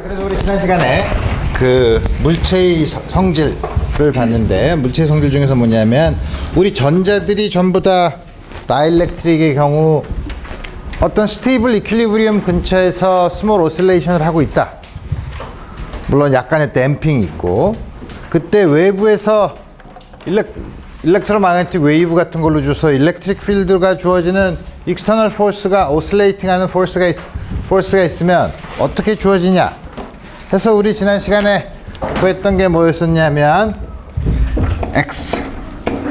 그래서 우리 지난 시간에 그 물체의 성질을 봤는데, 물체의 성질 중에서 뭐냐면 우리 전자들이 전부 다 다이일렉트릭의 경우 어떤 스테이블 이퀄리브리엄 근처에서 스몰 오실레이션을 하고 있다. 물론 약간의 댐핑이 있고, 그때 외부에서 일렉트로마그네틱 웨이브 같은 걸로 줘서 일렉트릭 필드가 주어지는 익스터널 포스가 오실레이팅 하는 포스가 있으면 어떻게 주어지냐 해서 우리 지난 시간에 구했던 게 뭐였었냐면 X,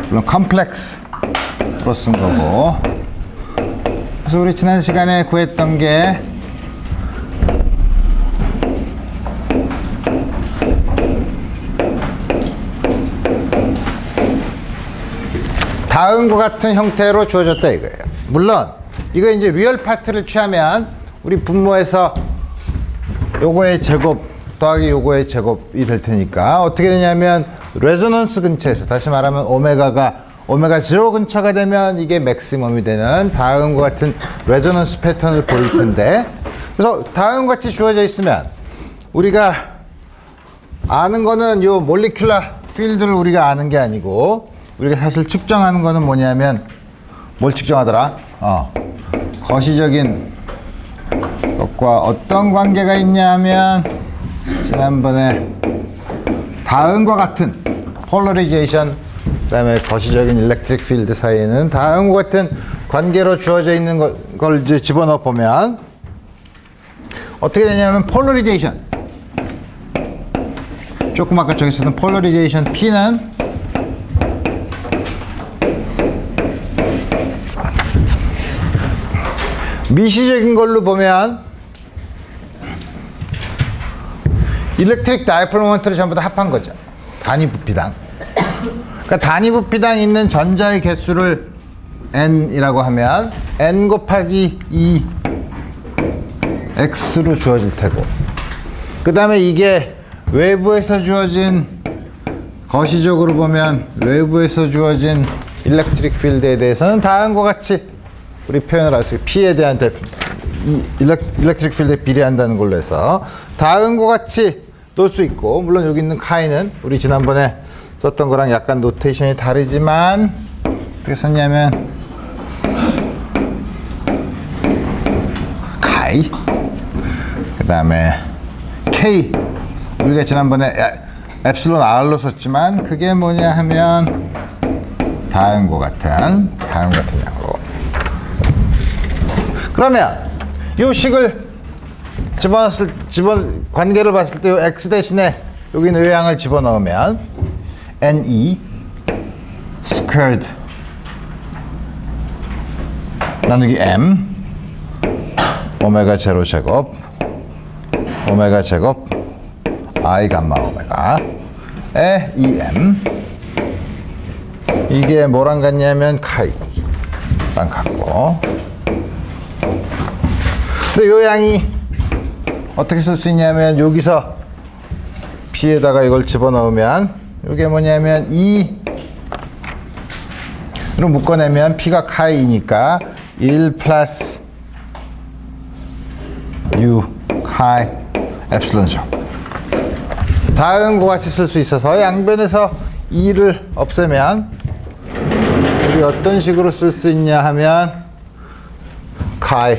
물론 컴플렉스로 쓴 거고, 그래서 우리 지난 시간에 구했던 게 다음과 같은 형태로 주어졌다 이거예요. 물론 이거 이제 리얼 파트를 취하면 우리 분모에서 요거의 제곱 더하기 요거의 제곱이 될 테니까 어떻게 되냐면 레조넌스 근처에서, 다시 말하면 오메가 0 근처가 되면 이게 맥시멈이 되는 다음과 같은 레조넌스 패턴을 보일 텐데, 그래서 다음과 같이 주어져 있으면 우리가 아는 거는 요 몰리큘러 필드를 우리가 아는 게 아니고, 우리가 사실 측정하는 거는 뭐냐면 뭘 측정하더라? 거시적인 것과 어떤 관계가 있냐 하면 지난번에 다음과 같은 폴러리제이션, 그 다음에 거시적인 일렉트릭 필드 사이에는 다음과 같은 관계로 주어져 있는 걸 이제 집어넣어 보면 어떻게 되냐면 폴러리제이션, 조금 아까 저기 쓰던 폴러리제이션 P는 미시적인 걸로 보면 일렉트릭 다이폴 모멘트를 전부 다 합한 거죠. 단위 부피당. 그러니까 단위 부피당 있는 전자의 개수를 n이라고 하면 n 곱하기 2 x로 주어질 테고, 그 다음에 이게 외부에서 주어진, 거시적으로 보면 외부에서 주어진 일렉트릭 필드에 대해서는 다음과 같이 우리 표현을 할 수 있고, P에 대한 일렉트릭 필드에 비례한다는 걸로 해서 다음과 같이 놓을 수 있고, 물론 여기 있는 카이는 우리 지난번에 썼던 거랑 약간 노테이션이 다르지만 어떻게 썼냐면 카이, 그 다음에 K, 우리가 지난번에 엡실론 R로 썼지만 그게 뭐냐 하면 다음과 같은 양으로. 그러면 이 식을 관계를 봤을 때 x 대신에 여기 있는 요양을 집어넣으면 ne 스퀘어드 나누기 m 오메가 제로 제곱 오메가 제곱 i 감마 오메가에 2m, 이게 뭐랑 같냐면 카이랑 같고, 근데 요 양이 어떻게 쓸 수 있냐면 여기서 P에다가 이걸 집어넣으면 이게 뭐냐면 2로 묶어내면 P가 카이니까 1 플러스 U 카이 엡실론 죠. 다음과 같이 쓸 수 있어서 양변에서 2를 없애면 우리 어떤 식으로 쓸 수 있냐 하면 카이,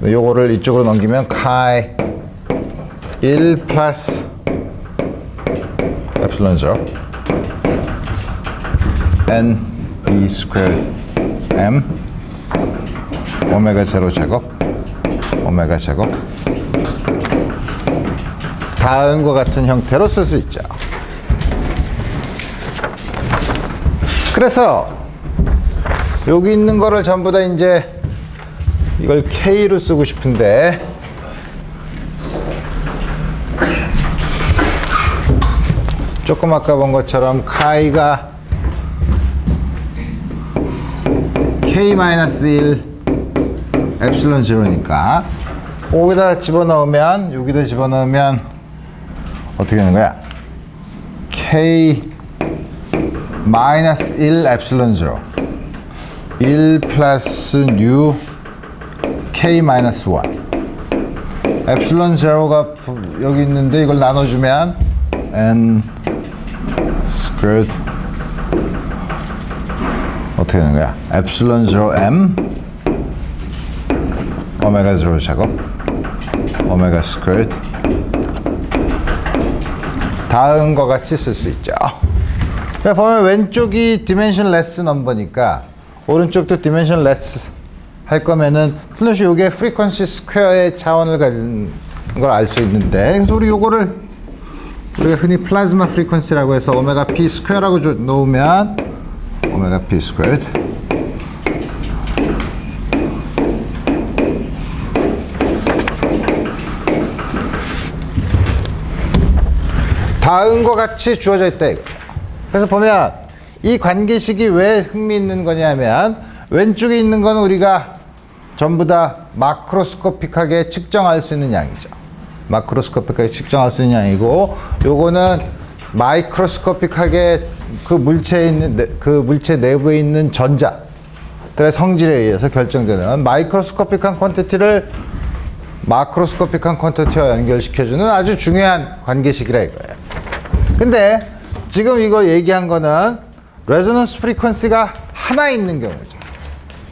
요거를 이쪽으로 넘기면 카이 1 플러스 엡실론죠. n e 스퀘어드 m 오메가 제로 제곱 오메가 제곱 다음과 같은 형태로 쓸 수 있죠. 그래서 여기 있는 거를 전부 다 이제 이걸 K로 쓰고 싶은데, 조금 아까 본 것처럼 카이가 K-1 엡실론 0니까 거기다 집어넣으면, 여기다 집어넣으면 어떻게 되는 거야? K-1 엡실론 0 1 플러스 뉴 K-1 엡실론 제로가 여기 있는데 이걸 나눠주면 n 스퀘어드 어떻게 되는 거야? 엡실론 제로 m 오메가 제로 제곱 오메가 스퀘어드 다음과 같이 쓸 수 있죠. 보면 왼쪽이 디멘션 레스 넘버니까 오른쪽도 디멘션 레스 할 거면은 틀림없이 이게 프리퀀시 스퀘어의 차원을 가진 걸 알 수 있는데, 그래서 우리 요거를 우리가 흔히 플라즈마 프리퀀시라고 해서 오메가 p 스퀘어라고 놓으면 오메가 p 스퀘어 다음과 같이 주어져 있다 이거죠. 그래서 보면 이 관계식이 왜 흥미있는 거냐면 왼쪽에 있는 건 우리가 전부 다 마크로스코픽하게 측정할 수 있는 양이죠. 마크로스코픽하게 측정할 수 있는 양이고, 요거는 마이크로스코픽하게 그 물체 내부에 있는 전자들의 성질에 의해서 결정되는 마이크로스코픽한 퀀티티를 마크로스코픽한 퀀티티와 연결시켜주는 아주 중요한 관계식이라 이거예요. 근데 지금 이거 얘기한 거는 레조넌스 프리퀀시가 하나 있는 경우죠.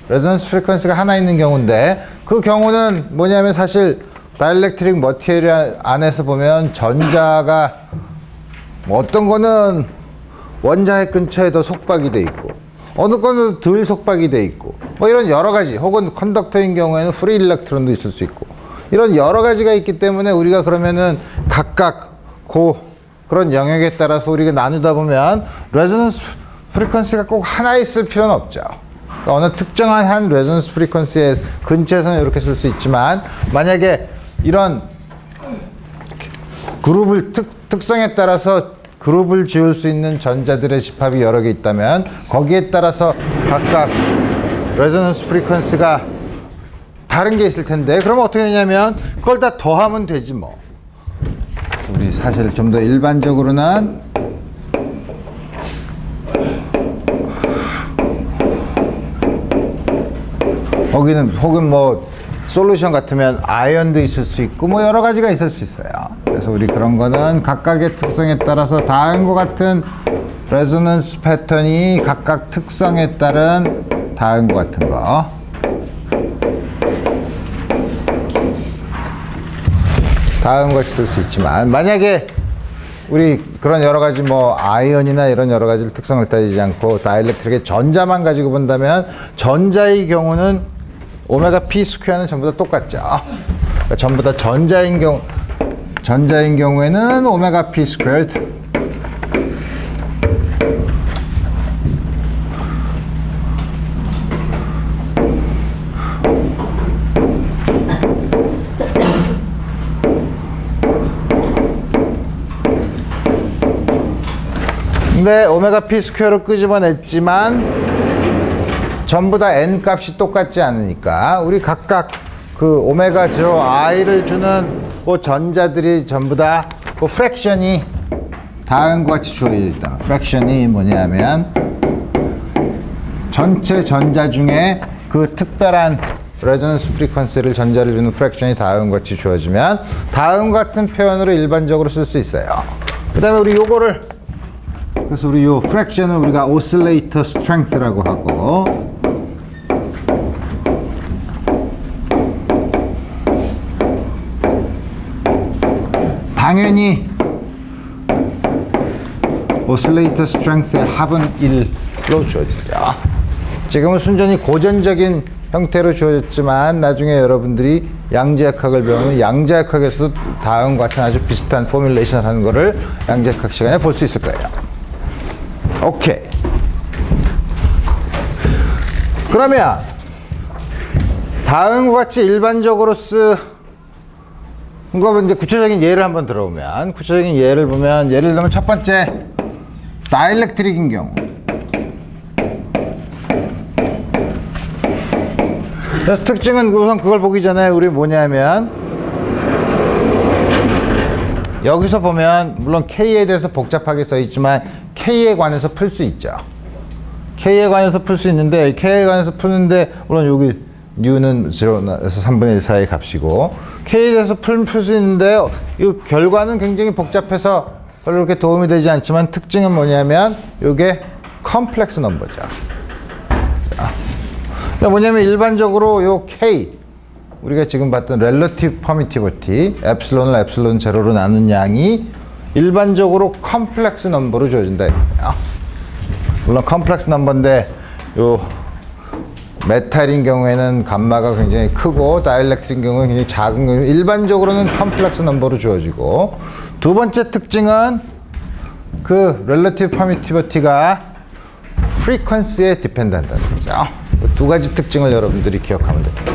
레조넌스 프리퀀시가 하나 있는 경우인데, 그 경우는 뭐냐면 사실 다이엘렉트릭 머티리얼 안에서 보면 전자가 어떤 거는 원자핵 근처에 더 속박이 돼 있고 어느 거는 덜 속박이 돼 있고 뭐 이런 여러 가지, 혹은 컨덕터인 경우에는 프리 일렉트론도 있을 수 있고 이런 여러 가지가 있기 때문에 우리가 그러면은 각각 그런 영역에 따라서 우리가 나누다 보면 레조넌스 프리퀀시가 꼭 하나 있을 필요는 없죠. 그러니까 어느 특정한 한 레조넌스 프리퀀시의 근처에서는 이렇게 쓸 수 있지만, 만약에 이런 그룹을 특성에 따라서 그룹을 지을 수 있는 전자들의 집합이 여러 개 있다면 거기에 따라서 각각 레조넌스 프리퀀시가 다른 게 있을 텐데, 그러면 어떻게 되냐면 그걸 다 더하면 되지 뭐. 그래서 우리 사실 좀 더 일반적으로는 거기는 혹은 뭐 솔루션 같으면 아이언도 있을 수 있고 뭐 여러 가지가 있을 수 있어요. 그래서 우리 그런 거는 각각의 특성에 따라서 다음과 같은 레조넌스 패턴이 각각 특성에 따른 다음과 같은 거 다음과 같이 쓸 수 있지만, 만약에 우리 그런 여러 가지 뭐 아이언이나 이런 여러 가지 특성을 따지지 않고 다이엘렉트릭의 전자만 가지고 본다면 전자의 경우는 오메가 p 스퀘어는 전부 다 똑같죠. 그러니까 전부 다 전자인 경우에는 오메가 p 스퀘어 근데 오메가 p 스퀘어로 끄집어냈지만 전부 다 n 값이 똑같지 않으니까 우리 각각 그 오메가 0 i를 주는 그 전자들이 전부 다 그 프랙션이 다음과 같이 주어져 있다. 프랙션이 뭐냐면 전체 전자 중에 그 특별한 레조넌스 프리퀀시를 전자를 주는 프랙션이 다음과 같이 주어지면 다음 같은 표현으로 일반적으로 쓸 수 있어요. 그 다음에 우리 요거를, 그래서 우리 요 프랙션을 우리가 오실레이터 스트렝스라고 하고, 당연히 오실레이터 스트렝스의 합은 1로 주어지죠. 지금은 순전히 고전적인 형태로 주어졌지만 나중에 여러분들이 양자역학을 배우면 양자역학에서도 다음과 같은 아주 비슷한 포뮬레이션을 하는 거를 양자역학 시간에 볼 수 있을 거예요. 오케이. 그러면 다음과 같이 일반적으로 그거 이제 구체적인 예를 한번 들어보면, 구체적인 예를 보면, 예를 들면 첫 번째 다이엘렉트릭인 경우, 그래서 특징은 우선 그걸 보기 전에 우리 뭐냐면 여기서 보면 물론 K에 대해서 복잡하게 써 있지만 K에 관해서 풀 수 있죠. K에 관해서 풀 수 있는데, K에 관해서 푸는데 물론 여기 U는 0에서 3분의 1 사이의 값이고 K에 대해서 풀 수 있는데 이 결과는 굉장히 복잡해서 별로 그렇게 도움이 되지 않지만 특징은 뭐냐면 이게 컴플렉스 넘버죠. 그러니까 뭐냐면 일반적으로 요 K 우리가 지금 봤던 relative permittivity 엡실론을 엡실론 제로로 나눈 양이 일반적으로 컴플렉스 넘버로 주어진다. 물론 컴플렉스 넘버인데 요 메탈인 경우에는 감마가 굉장히 크고 다이엘렉트린 경우에는 굉장히 작은 경우 일반적으로는 컴플렉스 넘버로 주어지고 두 번째 특징은 그 relative permittivity가 frequency에 디펜드 한다는 거죠. 두 가지 특징을 여러분들이 기억하면 됩니다.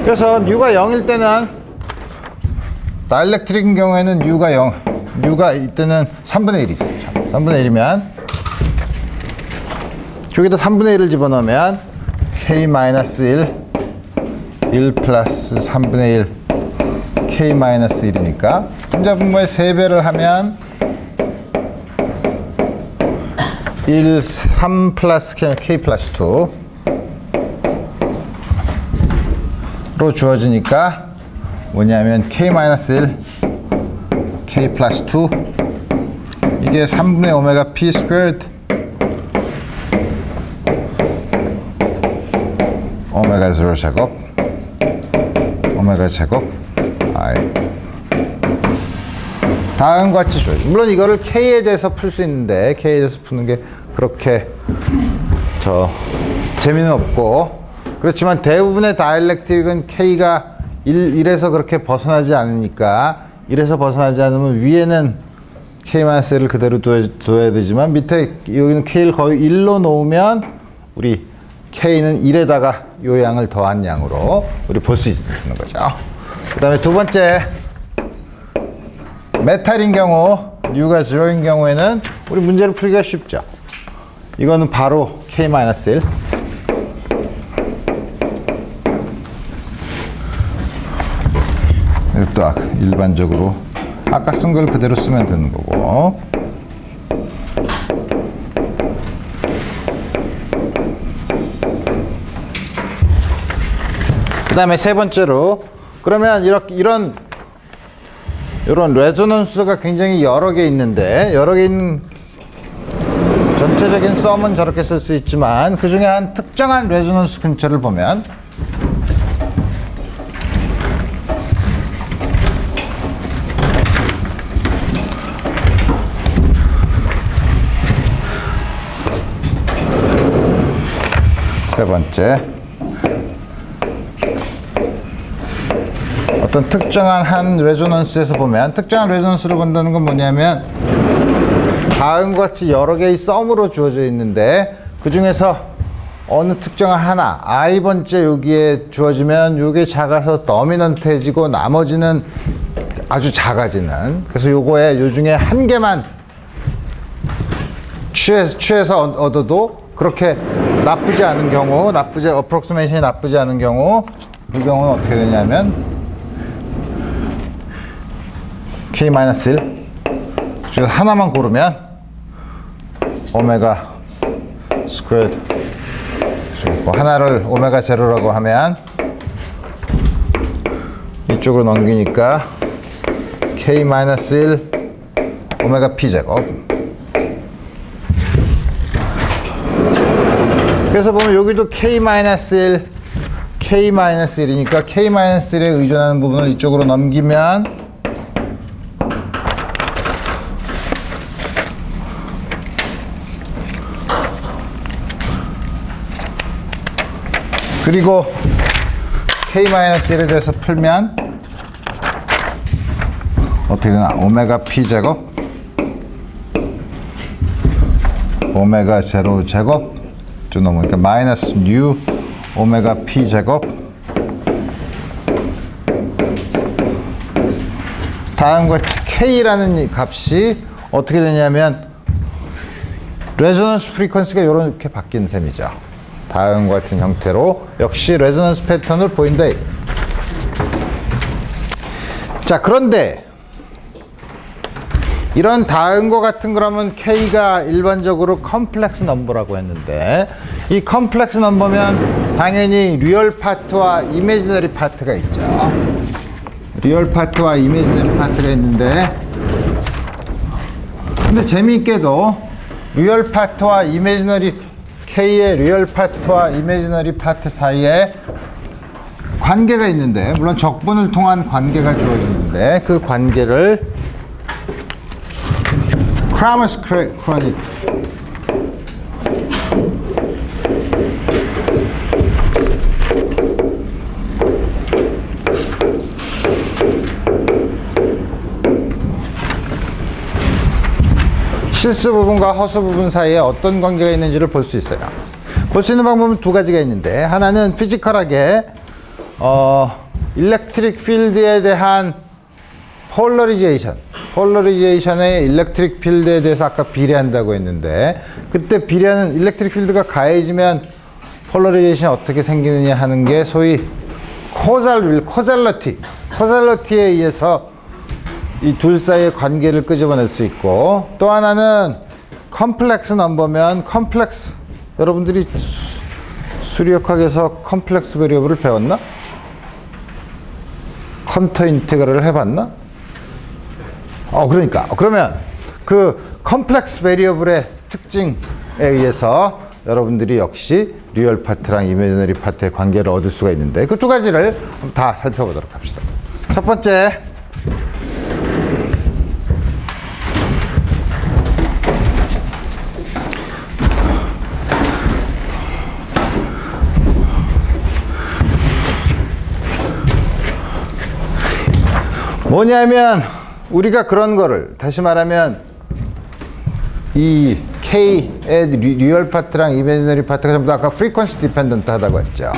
그래서 U가 0일 때는 다이엘렉트릭인 경우에는 U가 이때는 3분의 1이죠. 3분의 1이면 여기다 3분의 1을 집어넣으면 K-1 1 플러스 3분의 1 K-1이니까 분자 분모의 3배를 하면 1, 3 플러스 K 플러스 2로 주어지니까 뭐냐면 K-1 K 플러스 2 이게 3분의 오메가 P 스퀘어드 오메가 0 제곱 오메가 제곱 I 다음과 같이 줘요. 물론 이거를 K에 대해서 풀 수 있는데 K에 대해서 푸는 게 그렇게 재미는 없고 그렇지만 대부분의 다이엘렉트릭은 K가 1에서 그렇게 벗어나지 않으니까 1에서 벗어나지 않으면 위에는 K-1을 그대로 둬야 되지만 밑에 여기는 K를 거의 1로 놓으면 우리 K는 1에다가 요 양을 더한 양으로 우리 볼 수 있는 거죠. 그 다음에 두 번째 메탈인 경우 U가 0인 경우에는 우리 문제를 풀기가 쉽죠. 이거는 바로 K-1 또 일반적으로 아까 쓴 걸 그대로 쓰면 되는 거고 그 다음에 세 번째로 그러면 이런 레조넌스가 굉장히 여러 개 있는데 여러 개 있는 전체적인 썸은 저렇게 쓸 수 있지만 그 중에 한 특정한 레조넌스 근처를 보면 세 번째 어떤 특정한 한 레조넌스에서 보면 특정한 레조넌스를 본다는 건 뭐냐면 다음과 같이 여러 개의 썸으로 주어져 있는데 그 중에서 어느 특정한 하나 I번째 여기에 주어지면 요게 작아서 더미넌트해지고 나머지는 아주 작아지는 그래서 요거에 요 중에 한 개만 취해서 얻어도 그렇게 나쁘지 않은 경우 어프록시메이션이 나쁘지 않은 경우 그 경우는 어떻게 되냐면 K-1 중에서 하나만 고르면 오메가 스퀘어드 하나를 오메가 제로라고 하면 이쪽으로 넘기니까 K-1 오메가 P 제곱 그래서 보면 여기도 K-1 K-1이니까 K-1에 의존하는 부분을 이쪽으로 넘기면 그리고 K-1에 대해서 풀면 어떻게 되나 오메가 P 제곱 오메가 제로 제곱 좀 넘으니까 마이너스 U 오메가 P 제곱 다음과 같이 K라는 값이 어떻게 되냐면 레조넌스 프리퀀시가 이렇게 바뀐 셈이죠. 다음과 같은 형태로 역시 레조넌스 패턴을 보인다. 자 그런데 이런 다음과 같은 그러면 K가 일반적으로 컴플렉스 넘버라고 했는데 이 컴플렉스 넘버면 당연히 리얼 파트와 이미지너리 파트가 있죠. 리얼 파트와 이미지너리 파트가 있는데, 근데 재미있게도 리얼 파트와 이미지너리 K의 리얼 파트와 이미지너리 파트 사이에 관계가 있는데, 물론 적분을 통한 관계가 주어지는데, 그 관계를 크라머스 크로닉 실수 부분과 허수 부분 사이에 어떤 관계가 있는지를 볼 수 있어요. 볼 수 있는 방법은 두 가지가 있는데, 하나는 피지컬하게 일렉트릭 필드에 대한 폴러리제이션의 일렉트릭 필드에 대해서 아까 비례한다고 했는데, 그때 비례하는 일렉트릭 필드가 가해지면 폴러리제이션이 어떻게 생기느냐 하는 게 소위 코잘러티에 의해서 이 둘 사이의 관계를 끄집어낼 수 있고, 또 하나는 컴플렉스 넘버면 여러분들이 수리역학에서 컴플렉스 베리어블을 배웠나? 컨터 인테그럴을 해봤나? 그러면 그 컴플렉스 베리어블의 특징에 의해서 여러분들이 역시 리얼 파트랑 이미지너리 파트의 관계를 얻을 수가 있는데, 그 두 가지를 다 살펴보도록 합시다. 첫 번째, 뭐냐면, 우리가 그런 거를 다시 말하면 이 K의 리얼 파트랑 이미지너리 파트가 전부 다 아까 프리퀀시 디펜던트 하다고 했죠.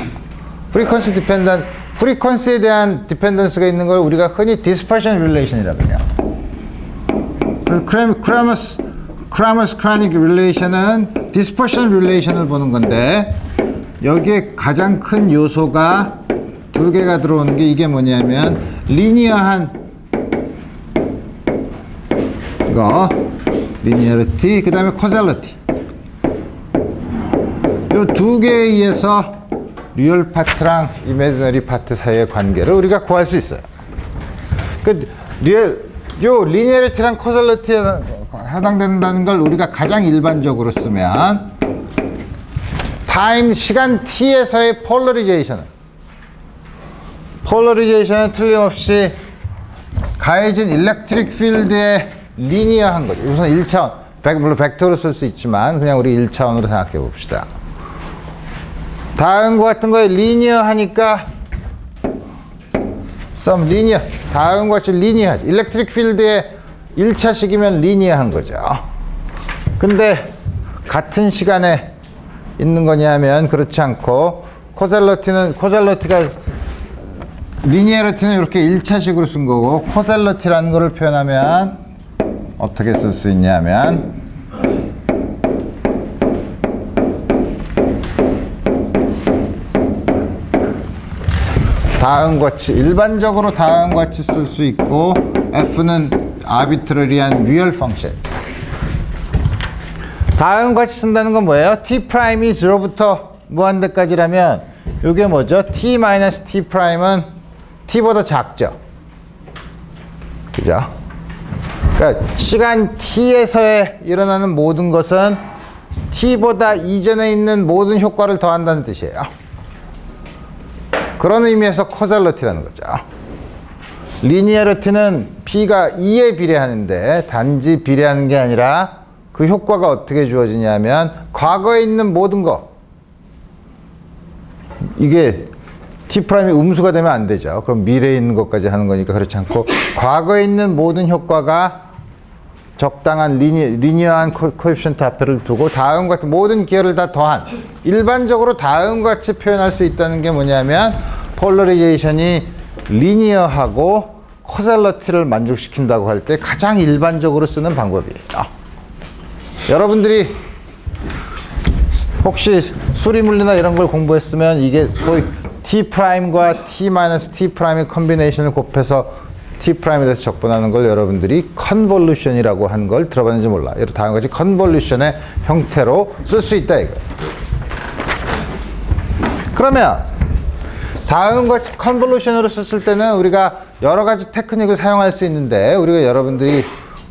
프리퀀시에 대한 디펜던스가 있는 걸 우리가 흔히 디스퍼션 릴레이션이라고 해요. 크라머스 크로닉 릴레이션은 디스퍼션 릴레이션을 보는 건데, 여기에 가장 큰 요소가 두 개가 들어오는 게, 이게 뭐냐면 리니어한 이거 리니어리티, 그 다음에 코잘러티. 이 두 개에 의해서 리얼 파트랑 이미지너리 파트 사이의 관계를 우리가 구할 수 있어요. 요 리니어리티랑 코잘러티에 해당된다는 걸 우리가 가장 일반적으로 쓰면, 시간 t에서의 폴러리제이션은 틀림없이 가해진 일렉트릭 필드의 리니어한 거죠. 우선 1차원, 물론 벡터로 쓸 수 있지만 그냥 우리 1차원으로 생각해 봅시다. 다음과 같은 거에 리니어하니까 다음과 같이 리니어하지. 일렉트릭 필드의 1차식이면 리니어한 거죠. 근데 같은 시간에 있는 거냐면 그렇지 않고, 코잘러티가 리니어리티는 이렇게 1차식으로 쓴 거고, 코잘러티라는 거를 표현하면 어떻게 쓸 수 있냐면, 일반적으로 다음과 같이 쓸 수 있고, F는 아비트러리한 리얼 펑션. 다음과 같이 쓴다는 건 뭐예요? T'이 0부터 무한대까지라면 이게 뭐죠? T-T'은 T보다 작죠? 그죠? 그러니까 시간 t에서의 일어나는 모든 것은 t보다 이전에 있는 모든 효과를 더한다는 뜻이에요. 그런 의미에서 코잘러티라는 거죠. 리니어리티는 p가 2에 비례하는데, 단지 비례하는 게 아니라 그 효과가 어떻게 주어지냐면, 과거에 있는 모든 거, 이게 T'이 음수가 되면 안 되죠. 그럼 미래에 있는 것까지 하는 거니까 그렇지 않고, 과거에 있는 모든 효과가 적당한 리니어한 코에피션트 앞에를 두고 다음과 같은 모든 기호를 다 더한, 일반적으로 다음과 같이 표현할 수 있다는 게 뭐냐면, 폴러리제이션이 리니어하고 코잘러티를 만족시킨다고 할 때 가장 일반적으로 쓰는 방법이에요. 여러분들이 혹시 수리물리나 이런 걸 공부했으면 이게 소위 T'과 T-T'의 컨비네이션을 곱해서 T'에 대해서 적분하는 걸 여러분들이 컨볼루션이라고 한 걸 들어봤는지 몰라. 다음과 같이 컨볼루션의 형태로 쓸 수 있다 이거예요. 그러면 다음과 같이 컨볼루션으로 썼을 때는 우리가 여러 가지 테크닉을 사용할 수 있는데, 우리가 여러분들이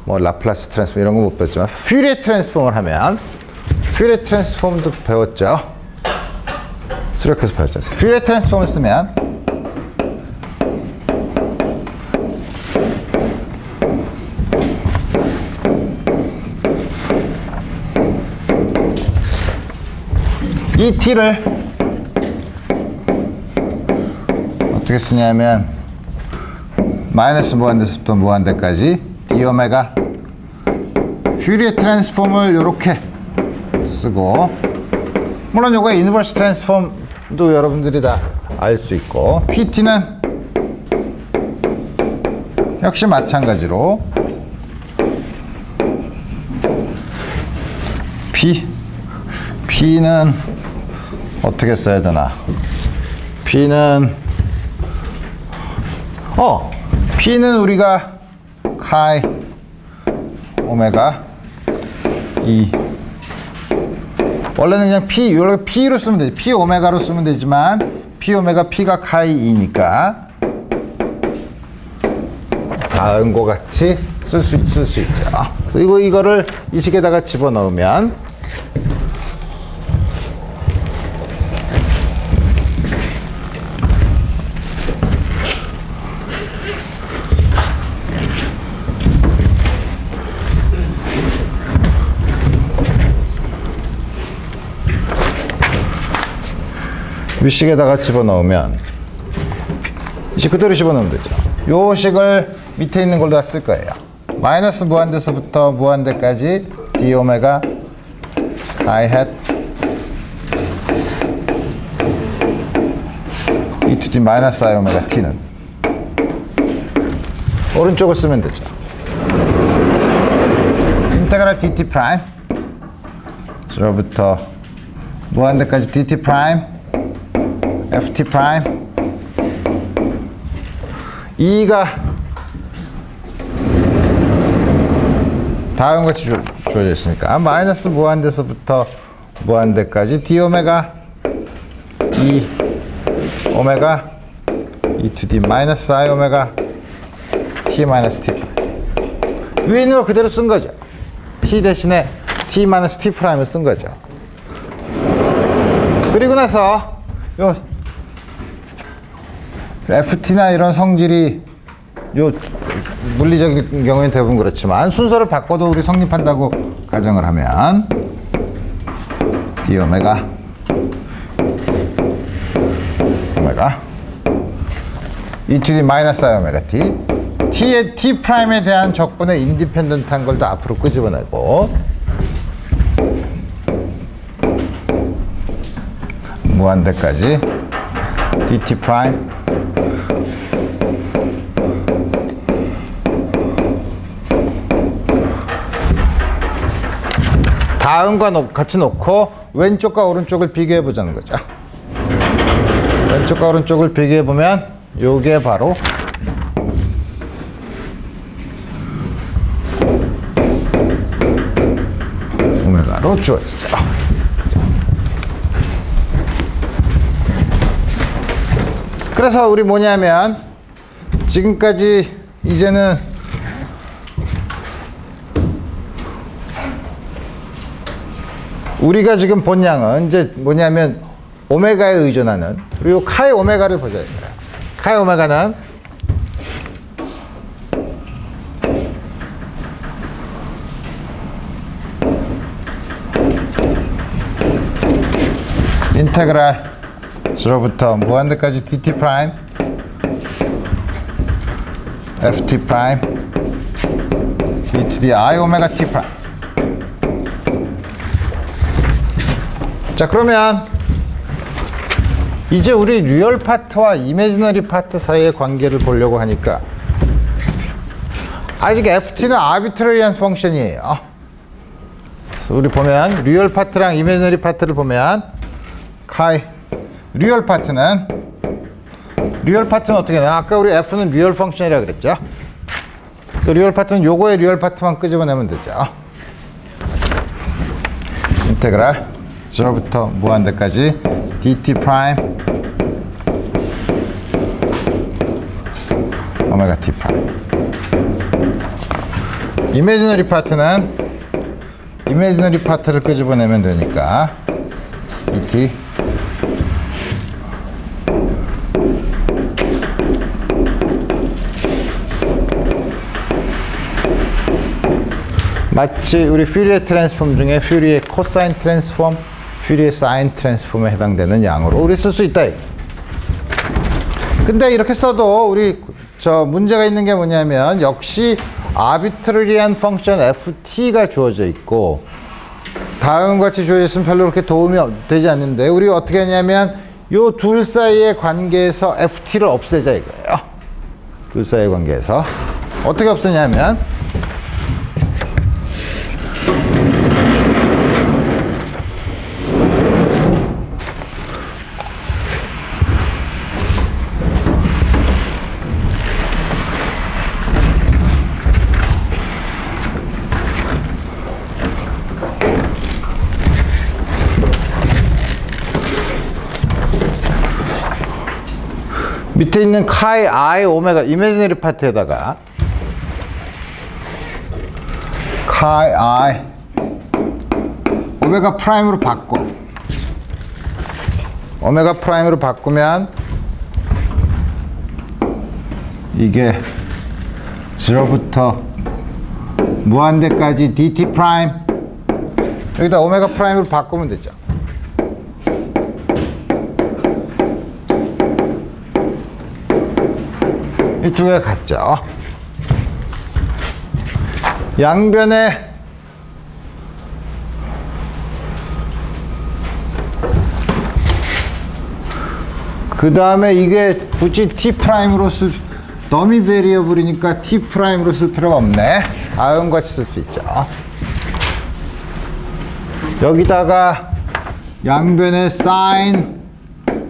뭐 라플라스 트랜스폼 이런 거 못 배웠지만 퓨리에 트랜스폼을 하면, 퓨리에 트랜스폼도 배웠죠. 수력해서 배웠죠. 퓨리에 트랜스폼을 쓰면 이 t를 어떻게 쓰냐면 마이너스 무한대에서부터 무한대까지 d 오메가 퓨리에 트랜스폼을 이렇게 쓰고, 물론 요거 인버스 트랜스폼도 여러분들이 다 알 수 있고, pt는 역시 마찬가지로 P는 어떻게 써야 되나? P는 우리가 카이 오메가 2, 원래는 그냥 P로 쓰면 되지. P 오메가로 쓰면 되지만 P 오메가 P가 카이 2니까 다음과 같이 쓸 수 있죠. 그래서 이거를 이 식에다가 집어넣으면 위식에다가 집어넣으면 이제 그대로 집어넣으면 되죠. 요 식을 밑에 있는 걸로 다 쓸 거예요. 마이너스 무한대에서부터 무한대까지 d 오메가 i hat e to the 마이너스 i 오메가 t는 오른쪽을 쓰면 되죠. 인테그랄 dt 프라임 저부터 무한대까지 dt 프라임 ft 프라임 2가 다음같이 주어져 있으니까 마이너스 무한대에서부터 무한대까지 d 오메가 2 오메가 e to the 마이너스 i 오메가 t 마이너스 t 위에 있는 거 그대로 쓴 거죠. t 대신에 t 마이너스 t 프라임을 쓴 거죠. 그리고 나서 요 ft나 이런 성질이 요 물리적인 경우에는 대부분 그렇지만 순서를 바꿔도 우리 성립한다고 가정을 하면 d 오메가 e to the 마이너스 i 오메가 t t의 t 프라임에 대한 적분의 인디펜던트한 걸 다 앞으로 끄집어내고 무한대까지 dt 프라임 다음과 같이 놓고 왼쪽과 오른쪽을 비교해 보자는 거죠. 왼쪽과 오른쪽을 비교해 보면 요게 바로 오메가로 주어지죠. 그래서 우리 뭐냐면 지금까지 이제는 우리가 지금 본 양은 이제 뭐냐면 오메가에 의존하는, 그리고 카이 오메가를 보자. 카이 오메가는 인테그랄 0부터 무한대까지 dt 프라임 ft 프라임 e to the i 오메가 t 프라임. 자, 그러면 이제 우리 리얼 파트와 이미지너리 파트 사이의 관계를 보려고 하니까 아직 ft는 아비트러리한 펑션이에요. 그래서 우리 보면 리얼 파트랑 이미지너리 파트를 보면 카이 리얼 파트는 어떻게 되나? 아까 우리 f는 리얼 펑션이라고 그랬죠? 그 리얼 파트는 요거의 리얼 파트만 끄집어내면 되죠. 인테그랄 0부터 무한대까지 dt 프라임 오메가 t 프라임. 이미지너리 파트는 이미지너리 파트를 끄집어내면 되니까 et 마치 우리 퓨리에 트랜스폼 중에 퓨리에 코사인 트랜스폼, 퓨리에 사인 트랜스폼에 해당되는 양으로 우리 쓸 수 있다. 근데 이렇게 써도 우리 저 문제가 있는 게 뭐냐면 역시 아비트러리한 펑션 ft가 주어져 있고 다음과 같이 주어져 있으면 별로 그렇게 도움이 되지 않는데 우리 어떻게 하냐면 요 둘 사이의 관계에서 ft를 없애자 이거예요. 둘 사이의 관계에서 어떻게 없애냐면 밑에 있는 카이 i 오메가 이미지너리 파트에다가 카이 i 오메가 프라임으로 바꿔. 오메가 프라임으로 바꾸면 이게 0부터 무한대까지 dt 프라임 여기다 오메가 프라임으로 바꾸면 되죠. 이 두 개가 같죠. 양변에 그 다음에 이게 굳이 t 프라임으로 쓸 더미 베리어블이니까 t 프라임으로 쓸 필요가 없네. 다음과 같이 쓸 수 있죠. 여기다가 양변에 사인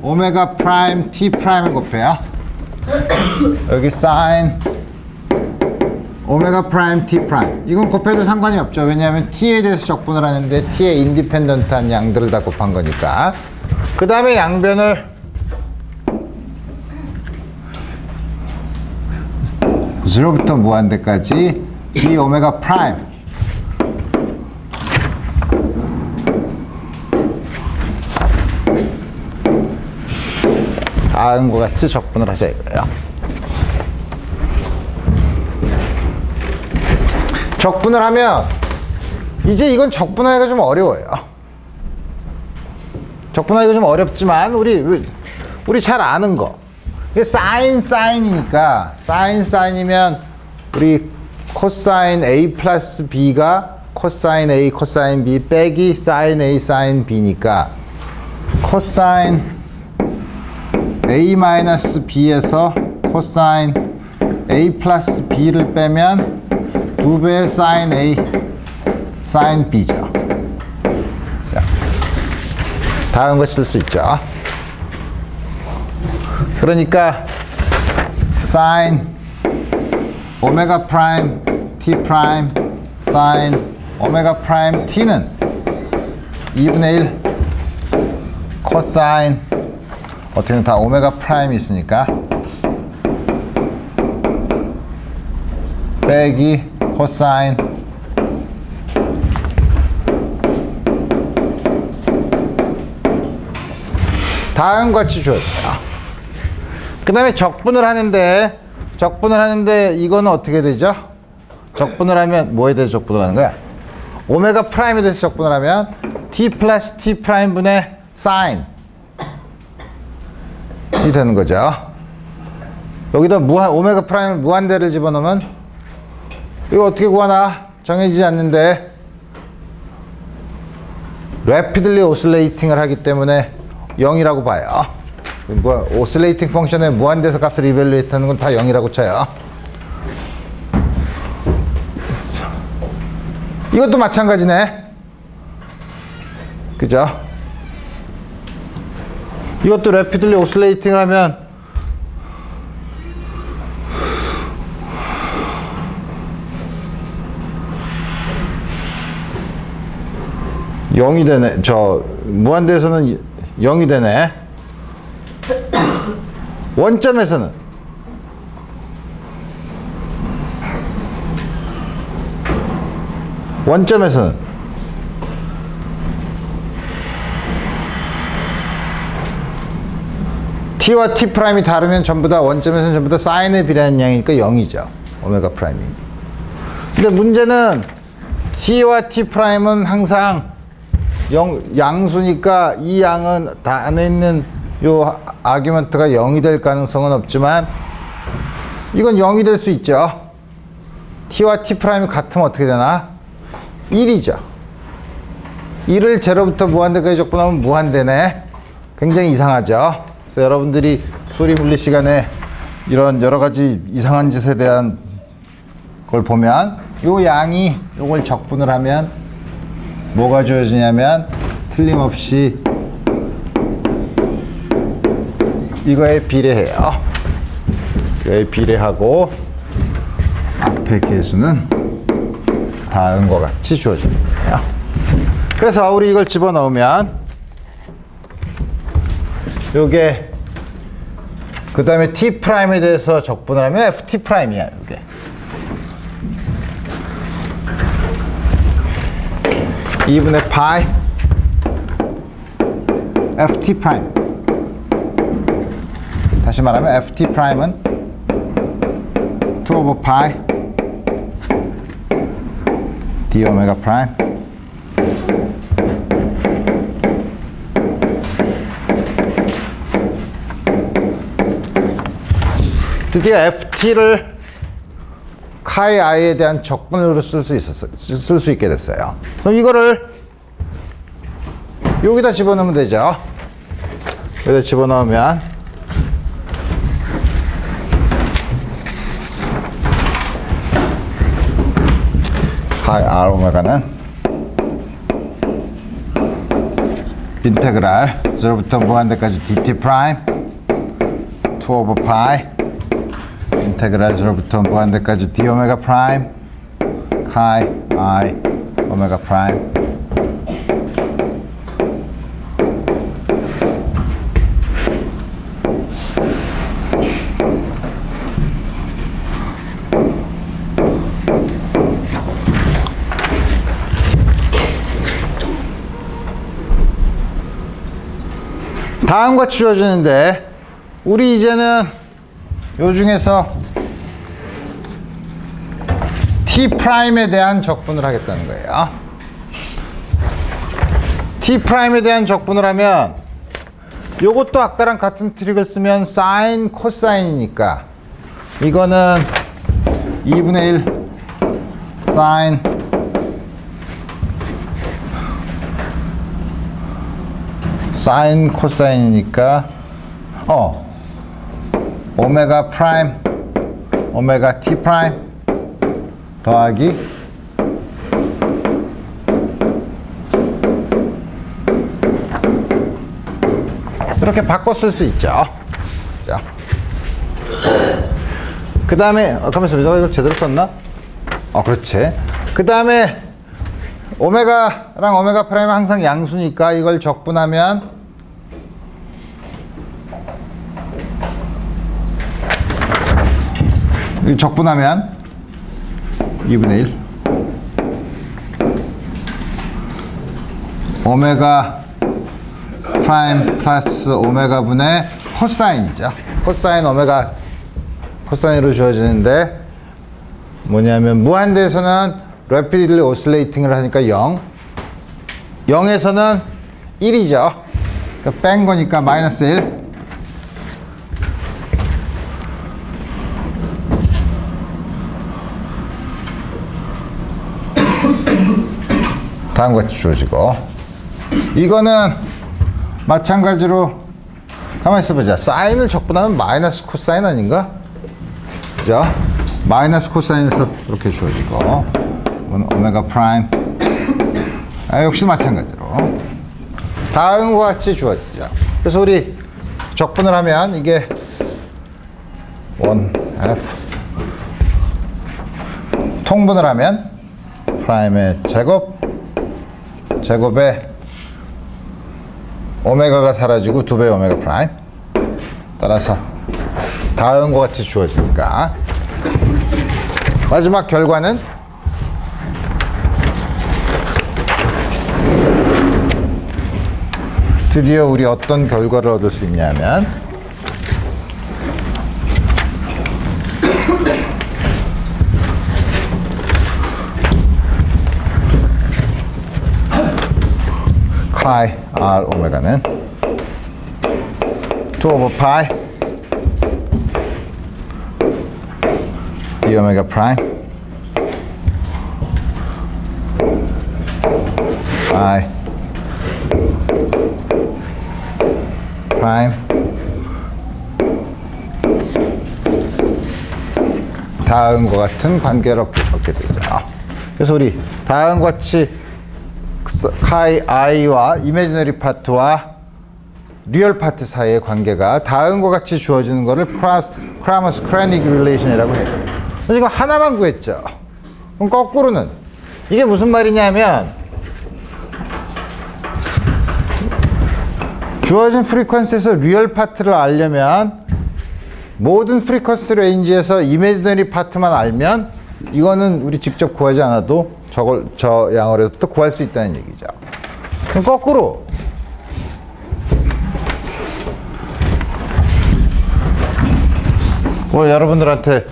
오메가 프라임 t 프라임을 곱해요. 여기 사인 오메가 프라임 t 프라임 이건 곱해도 상관이 없죠. 왜냐하면 t에 대해서 적분을 하는데 t에 인디펜던트한 양들을 다 곱한 거니까. 그 다음에 양변을 0부터 무한대까지 d 오메가 프라임 다음과 같이 적분을 하자 이거예요. 적분을 하면 이제 이건 적분하기가 좀 어려워요. 적분하기가 좀 어렵지만 우리 잘 아는 거 이게 사인이니까 사인이면 우리 코사인 a 플러스 b가 코사인 a 코사인 b 빼기 사인 a 사인 b니까 코사인 a 마이너스 b에서 코사인 a 플러스 b를 빼면 2배의 사인 a 사인 b죠. 자, 다음 거 쓸 수 있죠. 그러니까 사인 오메가 프라임 t 프라임 사인 오메가 프라임 t는 2분의 1 코사인 어떻게든 다 오메가 프라임이 있으니까 빼기 코사인 다음과 같이 줘야 돼요. 그 다음에 적분을 하는데 이거는 어떻게 되죠? 적분을 하면 뭐에 대해서 적분을 하는 거야? 오메가 프라임에 대해서 적분을 하면 t 플러스 t 프라임 분의 사인 이 되는 거죠. 여기다 오메가 프라임을 무한대를 집어넣으면 이거 어떻게 구하나? 정해지지 않는데 rapidly oscillating을 하기 때문에 0이라고 봐요. 오실레이팅 펑션의 무한대에서 값을 이밸류에이트 하는 건 다 0이라고 쳐요. 이것도 마찬가지네. 그죠? 이것도 rapidly oscillating을 하면 (0이) 되네. 저 무한대에서는 0이 되네. 원점에서는 원점에서는 t와 t 프라임이 다르면 전부 다 원점에서는 전부 다 사인에 비례하는 양이니까 0이죠. 오메가 프라임이. 근데 문제는 t와 t 프라임은 항상 양수니까 이 양은 다 안에 있는 요 아규먼트가 0이 될 가능성은 없지만 이건 0이 될 수 있죠. t와 t 프라임이 같으면 어떻게 되나? 1이죠. 1을 제로부터 무한대까지 적분하면 무한대네. 굉장히 이상하죠. 그래서 여러분들이 수리 물리 시간에 이런 여러 가지 이상한 짓에 대한 걸 보면 요 양이 요걸 적분을 하면 뭐가 주어지냐면 틀림없이 이거에 비례해요. 이거에 비례하고 앞에 계수는 다음과 같이 주어집니다. 그래서 우리 이걸 집어넣으면 요게 그 다음에 t 프라임에 대해서 적분을 하면 ft 프라임이야. 요게 2분의 파이 ft 프라임. 다시 말하면 ft 프라임은 2 over pi d 오메가 프라임 드디어 ft를 카이 i에 대한 적분으로 쓸 수 있게 됐어요. 그럼 이거를 여기다 집어넣으면 되죠. 여기다 집어넣으면 카이 r 오메가는 인테그랄 0부터 무한대까지 dt 프라임 2 over pi 인테그랄 0부터 무한대까지 d 오메가 프라임 카이 i 오메가 프라임 다음과 같이 주어지는데 우리 이제는 요 중에서 t 프라임에 대한 적분을 하겠다는 거예요. t 프라임에 대한 적분을 하면 요것도 아까랑 같은 트릭을 쓰면 사인 코사인이니까 이거는 2분의 1 사인 사인 코사인이니까 오메가 프라임 오메가 t 프라임 더하기 이렇게 바꿔 쓸 수 있죠. 그 다음에 가만있어. 내가 이걸 제대로 썼나? 그렇지. 그 다음에 오메가랑 오메가 프라임은 항상 양수니까 이걸 적분하면 적분하면 2분의 1 오메가 프라임 플러스 오메가 분의 코사인이죠. 코사인 오메가 코사인으로 주어지는데 뭐냐면 무한대에서는 rapidly oscillating을 하니까 0 0에서는 1이죠. 그러니까 뺀 거니까 마이너스 1 다음과 같이 주어지고 이거는 마찬가지로 가만히 있어보자. 사인을 적분하면 마이너스 코사인 아닌가? 그죠? 마이너스 코사인에서 이렇게 주어지고 오메가 프라임 역시 마찬가지로 다음과 같이 주어지죠. 그래서 우리 적분을 하면 이게 1f 통분을 하면 프라임의 제곱에 오메가가 사라지고 2배 오메가 프라임 따라서 다음과 같이 주어지니까 마지막 결과는 드디어 우리 어떤 결과를 얻을 수 있냐면 파이 r 오메가는 2 over 파이 d 오메가 프라임 파이 프라임 다음과 같은 관계를 얻게 되죠. 그래서 우리 다음과 같이 카이 i와 이미지너리 파트와 리얼 파트 사이의 관계가 다음과 같이 주어지는 것을 크라머스-크래닉 릴레이션이라고 해요. 지금 하나만 구했죠. 그럼 거꾸로는 이게 무슨 말이냐면 주어진 프리퀀시에서 리얼 파트를 알려면 모든 프리퀀시 레인지에서 이미지너리 파트만 알면 이거는 우리 직접 구하지 않아도 저 양어에서 또 구할 수 있다는 얘기죠. 그럼 거꾸로 오늘 여러분들한테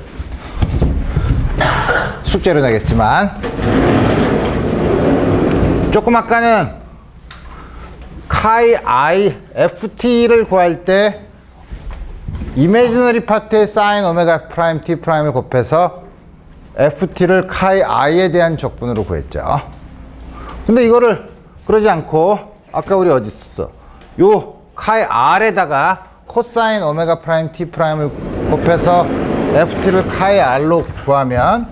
숙제로 내겠지만 조금 아까는 카이 i ft를 구할 때 이미지너리 파트의 사인 오메가 프라임 t 프라임을 곱해서 ft를 카이 i에 대한 적분으로 구했죠. 근데 이거를 그러지 않고 아까 우리 어디 있었어? 요 카이 r에다가 코사인 오메가 프라임 t 프라임을 곱해서 ft를 카이 r로 구하면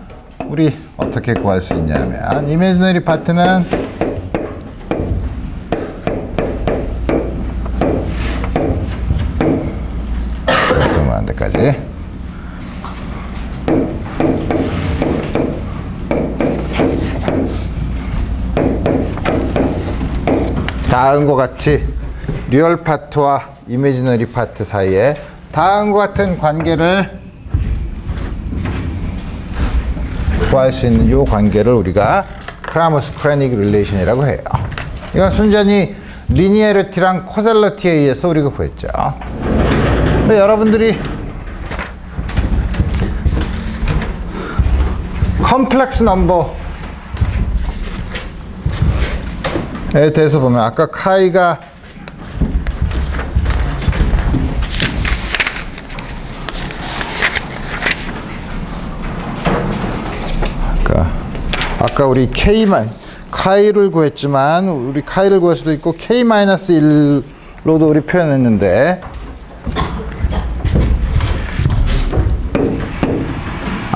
우리 어떻게 구할 수 있냐면 이미지너리 파트는 안 데까지 다음과 같이 리얼 파트와 이미지너리 파트 사이에 다음과 같은 관계를 구할 수 있는 이 관계를 우리가 크라머스-크래닉 릴레이션이라고 해요. 이건 순전히 리니어리티랑 코셀러티에 의해서 우리가 구했죠. 근데 여러분들이 컴플렉스 넘버에 대해서 보면 아까 카이가 아까 우리 카이를 구했지만 우리 카이를 구할 수도 있고 k-1로도 우리 표현했는데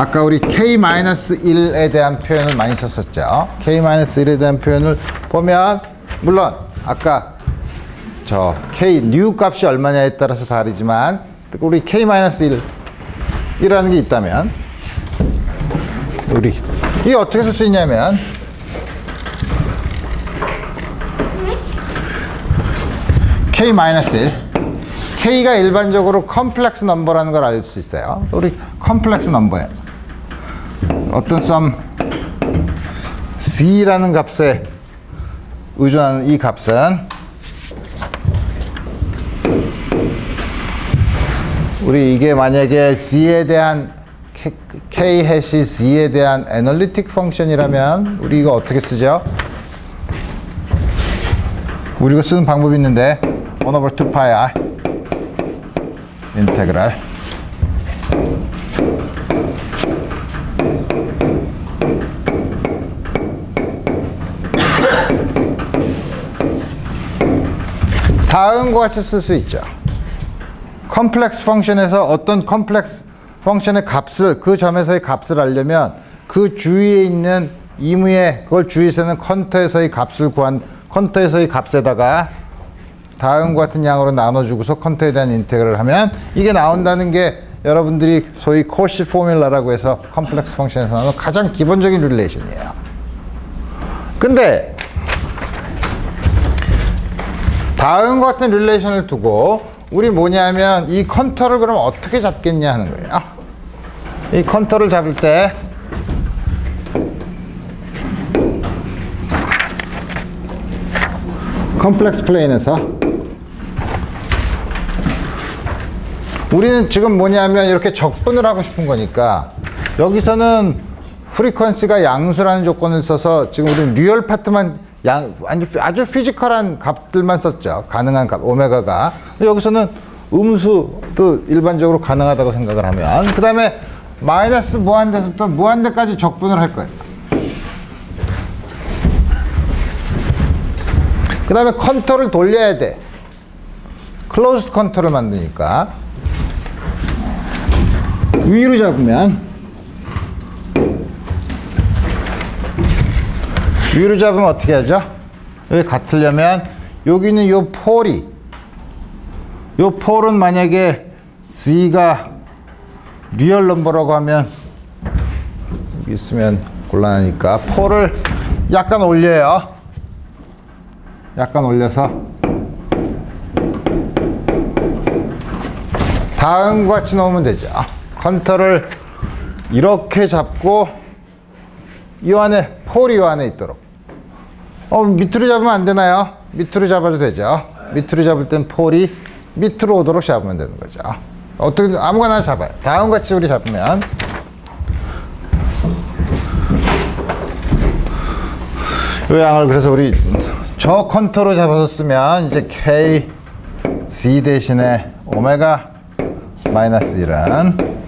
아까 우리 k-1에 대한 표현을 많이 썼었죠. k-1에 대한 표현을 보면 물론 아까 저 k new 값이 얼마냐에 따라서 다르지만 우리 k-1이라는 게 있다면 우리 이게 어떻게 쓸 수 있냐면 k-1 k가 일반적으로 컴플렉스 넘버라는 걸 알 수 있어요. 우리 컴플렉스 넘버에 어떤 썸 c라는 값에 의존하는 이 값은 우리 이게 만약에 c에 대한 k 해시 c에 대한 애널리틱 펑션이라면 우리 이거 어떻게 쓰죠? 우리 이거 쓰는 방법이 있는데 1 over 2 pi r 인테그랄 다음과 같이 쓸 수 있죠. 컴플렉스 펑션에서 어떤 컴플렉스 펑션의 값을 그 점에서의 값을 알려면 그 주위에 있는 이무의 그걸 주위에서는 컨터에서의 값을 구한 컨터에서의 값에다가 다음과 같은 양으로 나눠주고서 컨터에 대한 인테그럴을 하면 이게 나온다는 게 여러분들이 소위 코시 포뮬라라고 해서 컴플렉스 펑션에서 나오는 가장 기본적인 릴레이션이에요. 근데 다음과 같은 릴레이션을 두고 우리 뭐냐면 이 컨터를 그럼 어떻게 잡겠냐 하는 거예요. 이 컨터를 잡을 때 컴플렉스 플레인에서 우리는 지금 뭐냐면 이렇게 적분을 하고 싶은 거니까 여기서는 프리퀀시가 양수라는 조건을 써서 지금 우리는 리얼 파트만 아주 피지컬한 값들만 썼죠. 가능한 값, 오메가가. 여기서는 음수도 일반적으로 가능하다고 생각을 하면 그 다음에 마이너스 무한대에서부터 무한대까지 적분을 할 거예요. 그 다음에 컨터를 돌려야 돼. 클로즈드 컨터를 만드니까 위로 잡으면 어떻게 하죠? 여기 같으려면 여기는 요 폴은 만약에 C가 리얼 넘버라고 하면 여기 있으면 곤란하니까 폴을 약간 올려요. 약간 올려서 다음과 같이 넣으면 되죠. 컨터를 이렇게 잡고 이 안에 폴이 이 안에 있도록. 밑으로 잡으면 안 되나요? 밑으로 잡아도 되죠. 밑으로 잡을 땐 폴이 밑으로 오도록 잡으면 되는 거죠. 어떻게 아무거나 잡아요. 다음과 같이 우리 잡으면 이 양을 그래서 우리 저 컨터로 잡아서 쓰면 이제 K C 대신에 오메가 마이너스 1은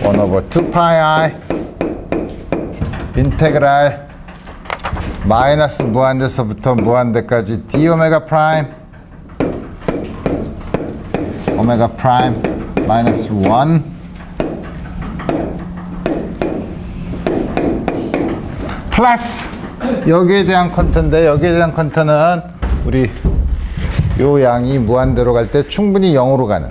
1/2 파이 인테그랄 마이너스 무한대서부터 무한대까지 d 오메가 프라임 오메가 프라임 마이너스 1 플러스 여기에 대한 컨터인데 여기에 대한 컨터는 우리 요 양이 무한대로 갈 때 충분히 0으로 가는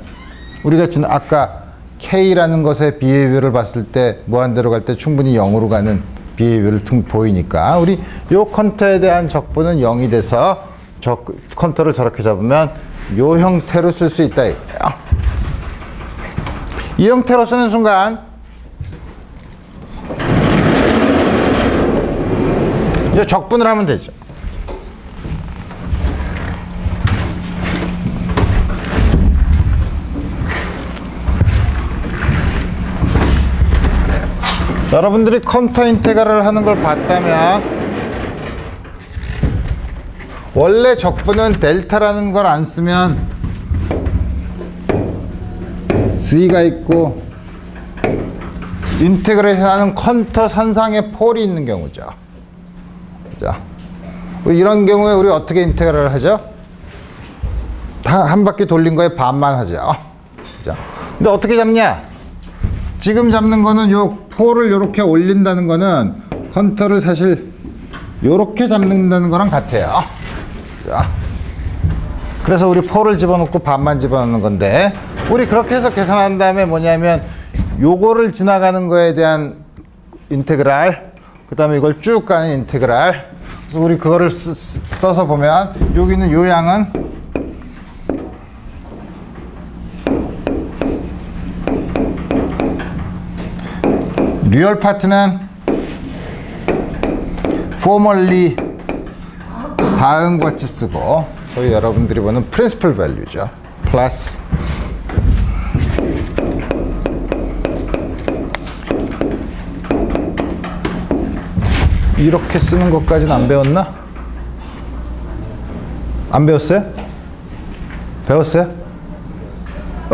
우리가 지금 아까 K라는 것의 비헤이비어를 봤을 때 무한대로 갈 때 충분히 0으로 가는 비헤이비어를 보이니까 우리 요 컨터에 대한 적분은 0이 돼서 저 컨터를 저렇게 잡으면 요 형태로 쓸 수 있다 이거예요. 이 형태로 쓰는 순간 이제 적분을 하면 되죠. 여러분들이 컨터 인테그랄을 하는 걸 봤다면 원래 적분은 델타라는 걸 안 쓰면 C가 있고 인테그레이션 하는 컨터 선상에 폴이 있는 경우죠. 자, 이런 경우에 우리 어떻게 인테그랄을 하죠? 다 한 바퀴 돌린 거에 반만 하죠. 자, 근데 어떻게 잡냐? 지금 잡는 거는 요 폴을 이렇게 올린다는 거는 컨터를 사실 요렇게 잡는다는 거랑 같아요. 자, 그래서 우리 폴을 집어넣고 반만 집어넣는 건데 우리 그렇게 해서 계산한 다음에 뭐냐면 요거를 지나가는 거에 대한 인테그랄 그 다음에 이걸 쭉 가는 인테그랄 그래서 우리 그거를 써서 보면 여기는 요 양은 리얼 파트는 formerly 다음과 같이 쓰고 소위 여러분들이 보는 principal value죠. 플러스 이렇게 쓰는 것까지는 안 배웠나? 안 배웠어요? 배웠어요?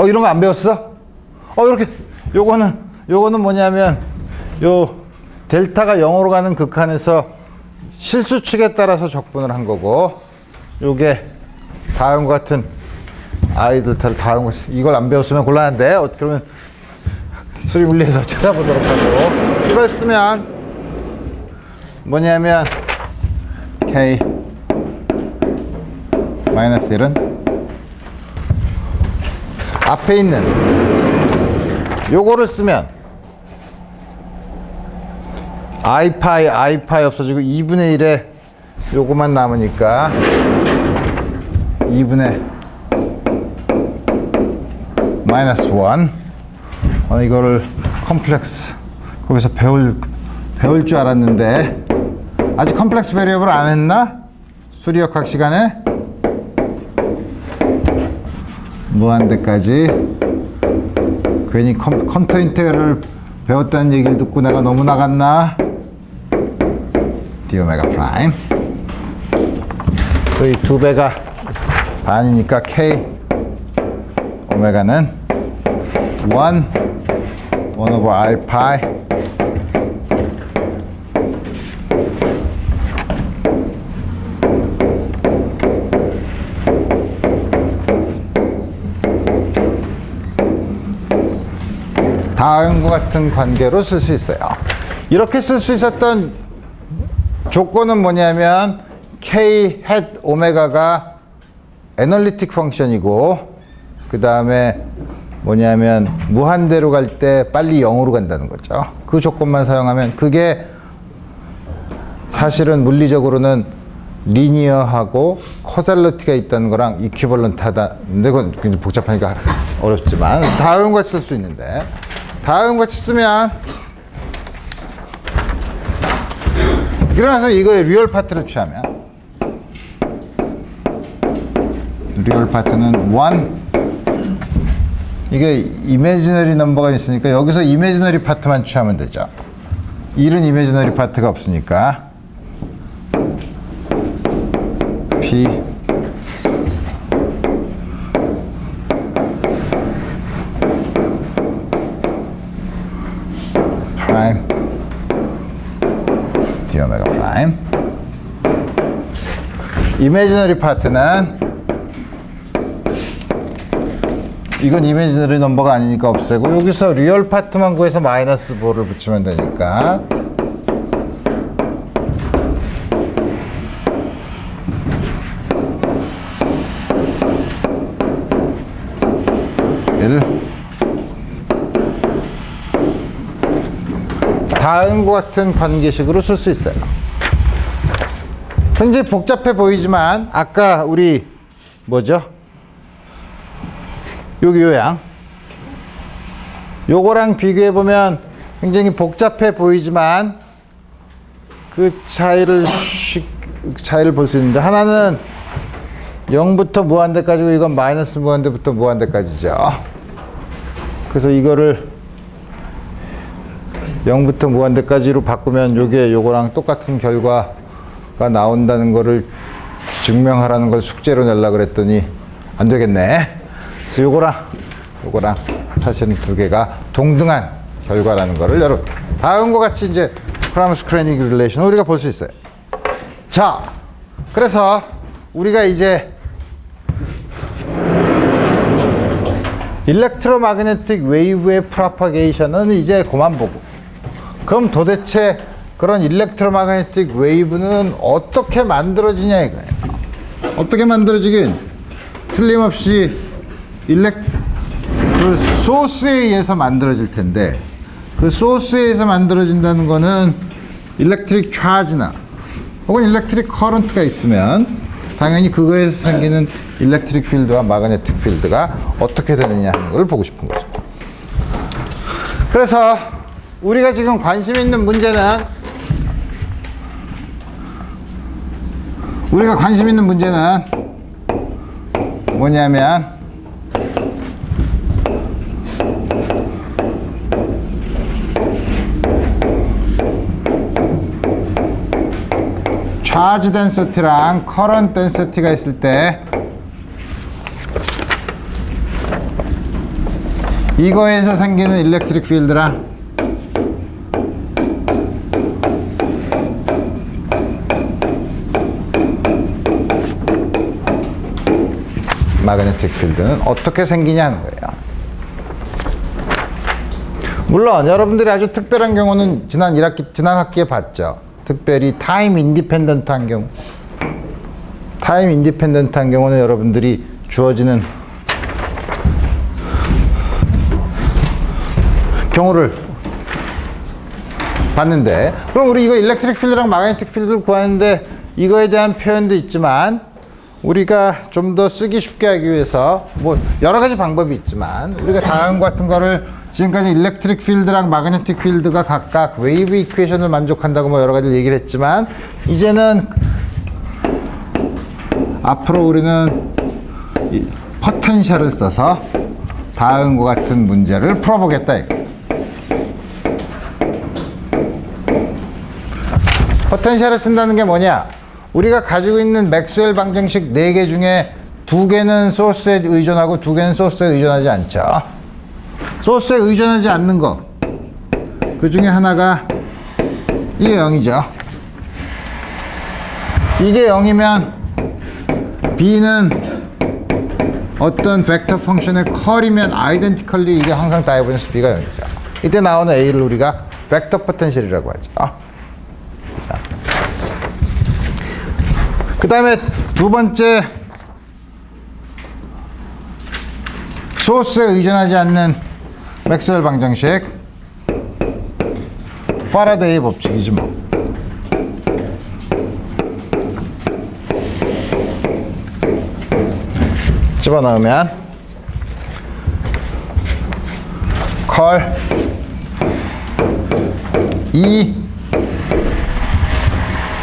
이런 거 안 배웠어? 이렇게 요거는 뭐냐면 요 델타가 0으로 가는 극한에서 실수축에 따라서 적분을 한 거고 요게 다음과 같은 I 델타를 다음과 같이 이걸 안 배웠으면 곤란한데 어떻게 그러면 수리물리에서 찾아보도록 하고 이걸 쓰면 뭐냐면 K 마이너스 1은 앞에 있는 요거를 쓰면 i파이 없어지고 2분의 1에 요거만 남으니까 2분의 마이너스 1 이거를 컴플렉스 거기서 배울 줄 알았는데 아직 컴플렉스 베리어블 안 했나? 수리역학 시간에 무한대까지 괜히 컨터 인테그럴을 배웠다는 얘기를 듣고 내가 너무 나갔나? d 오메가 프라임. 또 이 2배가 반이니까 k 오메가는 1 over I 파이 다음과 같은 관계로 쓸 수 있어요. 이렇게 쓸 수 있었던 조건은 뭐냐면 k 햇 오메가가 애널리틱 펑션이고 그 다음에 뭐냐면 무한대로 갈 때 빨리 0으로 간다는 거죠. 그 조건만 사용하면 그게 사실은 물리적으로는 리니어하고 코잘러티가 있다는 거랑 이퀴벌런트하다. 근데 그건 굉장히 복잡하니까 어렵지만 다음과 같이 쓸 수 있는데 다음과 같이 쓰면 일어나서 이거의 리얼 파트를 취하면 리얼 파트는 1 이게 이미지너리 넘버가 있으니까 여기서 이미지너리 파트만 취하면 되죠. 1은 이미지너리 파트가 없으니까 P 프라임 d 오메가 프라임. 이미지너리 파트는 이건 이미지너리 넘버가 아니니까 없애고 여기서 리얼 파트만 구해서 마이너스 4를 붙이면 되니까 다음과 같은 관계식으로 쓸 수 있어요. 굉장히 복잡해 보이지만 아까 우리 뭐죠? 여기 요양 요거랑 비교해 보면 굉장히 복잡해 보이지만 그 차이를 볼 수 있는데 하나는 0부터 무한대까지고 이건 마이너스 무한대부터 무한대까지죠. 그래서 이거를 0부터 무한대까지로 바꾸면 요게 요거랑 똑같은 결과가 나온다는 거를 증명하라는 걸 숙제로 내려고 그랬더니 안 되겠네. 그래서 요거랑 사실은 두 개가 동등한 결과라는 거를 여러분 다음과 같이 이제 크라머스-크래니기 릴레이션 우리가 볼 수 있어요. 자, 그래서 우리가 이제 일렉트로마그네틱 웨이브의 프로파게이션은 이제 그만 보고 그럼 도대체 그런 일렉트로마그네틱 웨이브는 어떻게 만들어지냐 이거예요. 어떻게 만들어지긴 틀림없이 그 소스에 의해서 만들어질 텐데 그 소스에 의해서 만들어진다는 거는 일렉트릭 차지나 혹은 일렉트릭 커런트가 있으면 당연히 그거에서 생기는 일렉트릭 필드와 마그네틱 필드가 어떻게 되느냐 하는 걸 보고 싶은 거죠. 그래서 우리가 지금 관심 있는 문제는 뭐냐면 차지 덴시티랑 커런트 덴시티가 있을 때 이거에서 생기는 일렉트릭 필드랑 마그네틱 필드는 어떻게 생기냐는 거예요. 물론 여러분들이 아주 특별한 경우는 지난 학기에 봤죠. 특별히 타임 인디펜던트한 경우. 타임 인디펜던트한 경우는 여러분들이 주어지는 경우를 봤는데 그럼 우리 이거 일렉트릭 필드랑 마그네틱 필드를 구하는데 이거에 대한 표현도 있지만 우리가 좀 더 쓰기 쉽게 하기 위해서 뭐 여러 가지 방법이 있지만 우리가 다음과 같은 거를 지금까지 일렉트릭 필드랑 마그네틱 필드가 각각 웨이브 이퀘이션을 만족한다고 뭐 여러 가지 얘기를 했지만 이제는 앞으로 우리는 이 포텐셜을 써서 다음과 같은 문제를 풀어보겠다. 포텐셜을 쓴다는 게 뭐냐? 우리가 가지고 있는 맥스웰 방정식 4개 중에 2개는 소스에 의존하고 2개는 소스에 의존하지 않죠. 소스에 의존하지 않는 거, 그 중에 하나가 이게 0이죠. 이게 0이면 B는 어떤 벡터 펑션의 컬이면 아이덴티컬리 이게 항상 다이버전스 B가 0이죠. 이때 나오는 A를 우리가 벡터 포텐셜이라고 하죠. 그 다음에 두 번째, 소스에 의존하지 않는 맥스웰 방정식, 파라데이 법칙이지 뭐. 집어넣으면 컬 E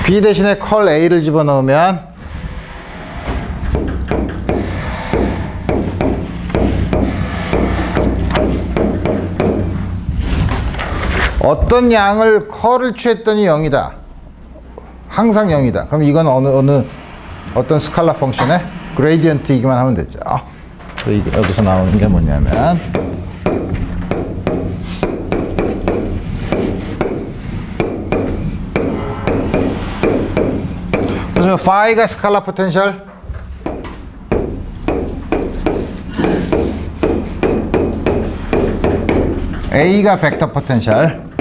B 대신에 컬 A를 집어넣으면 어떤 양을 컬을 취했더니 0이다. 항상 0이다. 그럼 이건 어떤 스칼라 펑션의 그레이디언트이기만 하면 되죠. 여기서 나오는 게 뭐냐면 그래서 phi가 스칼라 포텐셜, A가 벡터 포텐셜.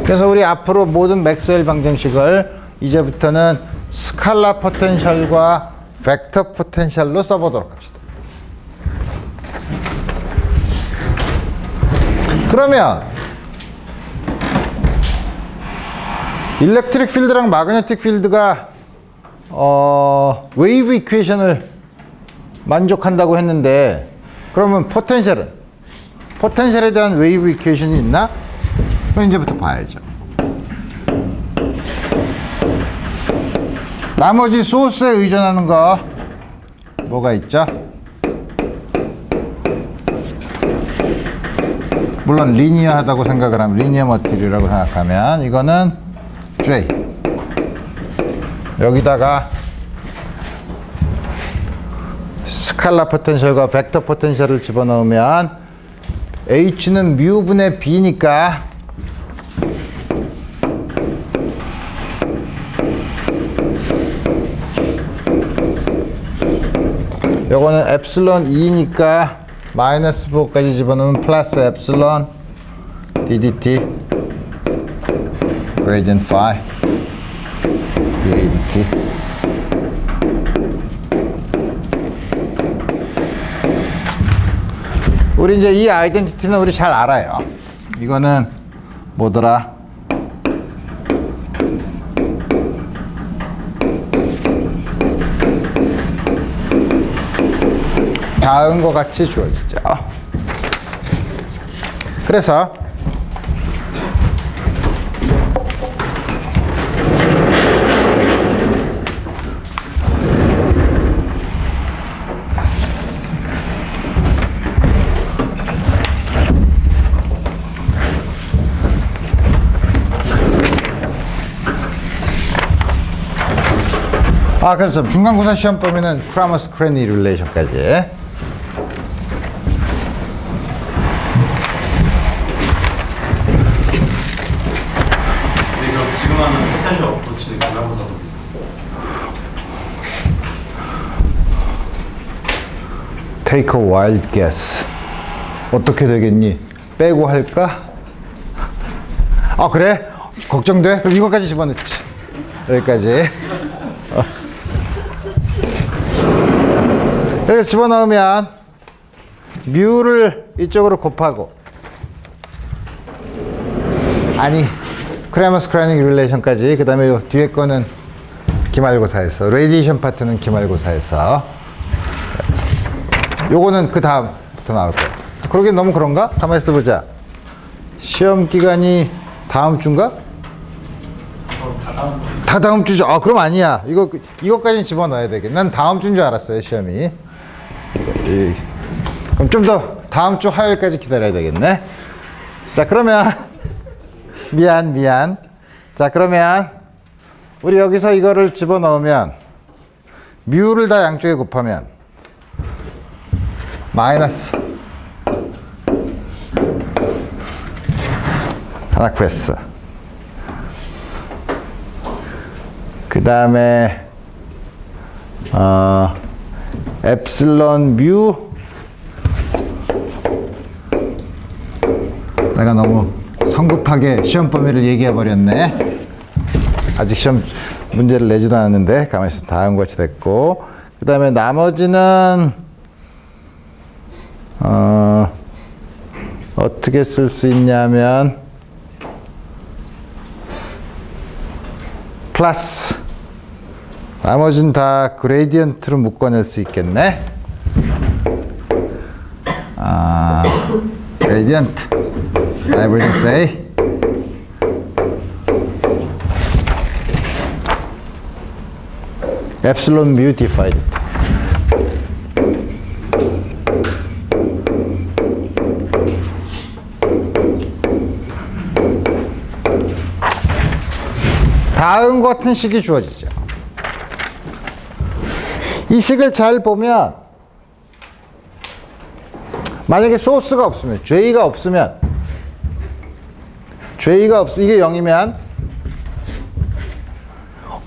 그래서 우리 앞으로 모든 맥스웰 방정식을 이제부터는 스칼라 포텐셜과 벡터 포텐셜로 써보도록 합시다. 그러면 일렉트릭 필드랑 마그네틱 필드가 웨이브 이퀘이션을 만족한다고 했는데, 그러면 포텐셜에 대한 웨이브 이퀘이션이 있나? 그럼 이제부터 봐야죠. 나머지 소스에 의존하는 거 뭐가 있죠? 물론 리니어하다고 생각을 하면, 리니어 머티리얼이라고 생각하면 이거는 J, 여기다가 스칼라 포텐셜과 벡터 포텐셜을 집어넣으면 H는 뮤분의 B니까 요거는 엡실론 E니까 마이너스 4까지 집어넣으면 플러스 엡실론 ddt gradient phi dAdt. 우리 이제 이 아이덴티티는 우리 잘 알아요. 이거는 뭐더라? 다음과 같이 주어지죠. 그래서 그래서 중간고사 시험 보면은 크라머스-크래니 릴레이션까지. 지금 하는 포텐셜 어프로치 중간고사도 Take a wild guess. 어떻게 되겠니? 빼고 할까? 그래? 걱정돼? 그럼 이거까지 집어넣지. 여기까지. 여기 집어넣으면 뮤를 이쪽으로 곱하고, 아니 크라머스-크래니 릴레이션까지, 그 다음에 뒤에 거는 기말고사에서, 레디에이션 파트는 기말고사에서, 요거는 그 다음부터 나올 거야. 그러긴 너무 그런가? 가만히 있어보자. 시험 기간이 다음 주인가? 다 다음 주죠. 아, 그럼 아니야. 이것까지는 집어넣어야 되겠네. 난 다음 주인 줄 알았어요, 시험이. 그럼 좀 더 다음 주 화요일까지 기다려야 되겠네. 자, 그러면 미안. 자, 그러면 우리 여기서 이거를 집어넣으면 뮤를 다 양쪽에 곱하면 마이너스 하나 구했어. 그 다음에 엡실론 뮤, 내가 너무 성급하게 시험 범위를 얘기해 버렸네. 아직 시험 문제를 내지도 않았는데 가만히 있어. 다음 같이 됐고, 그 다음에 나머지는 어떻게 쓸 수 있냐면 플러스, 나머지는 다 그레이디언트로 묶어낼 수 있겠네. 그레이디언트 divergence A epsilon mu divided. 다음 같은 식이 주어지죠. 이 식을 잘 보면 만약에 소스가 없으면, J가 없으면, 이게 0이면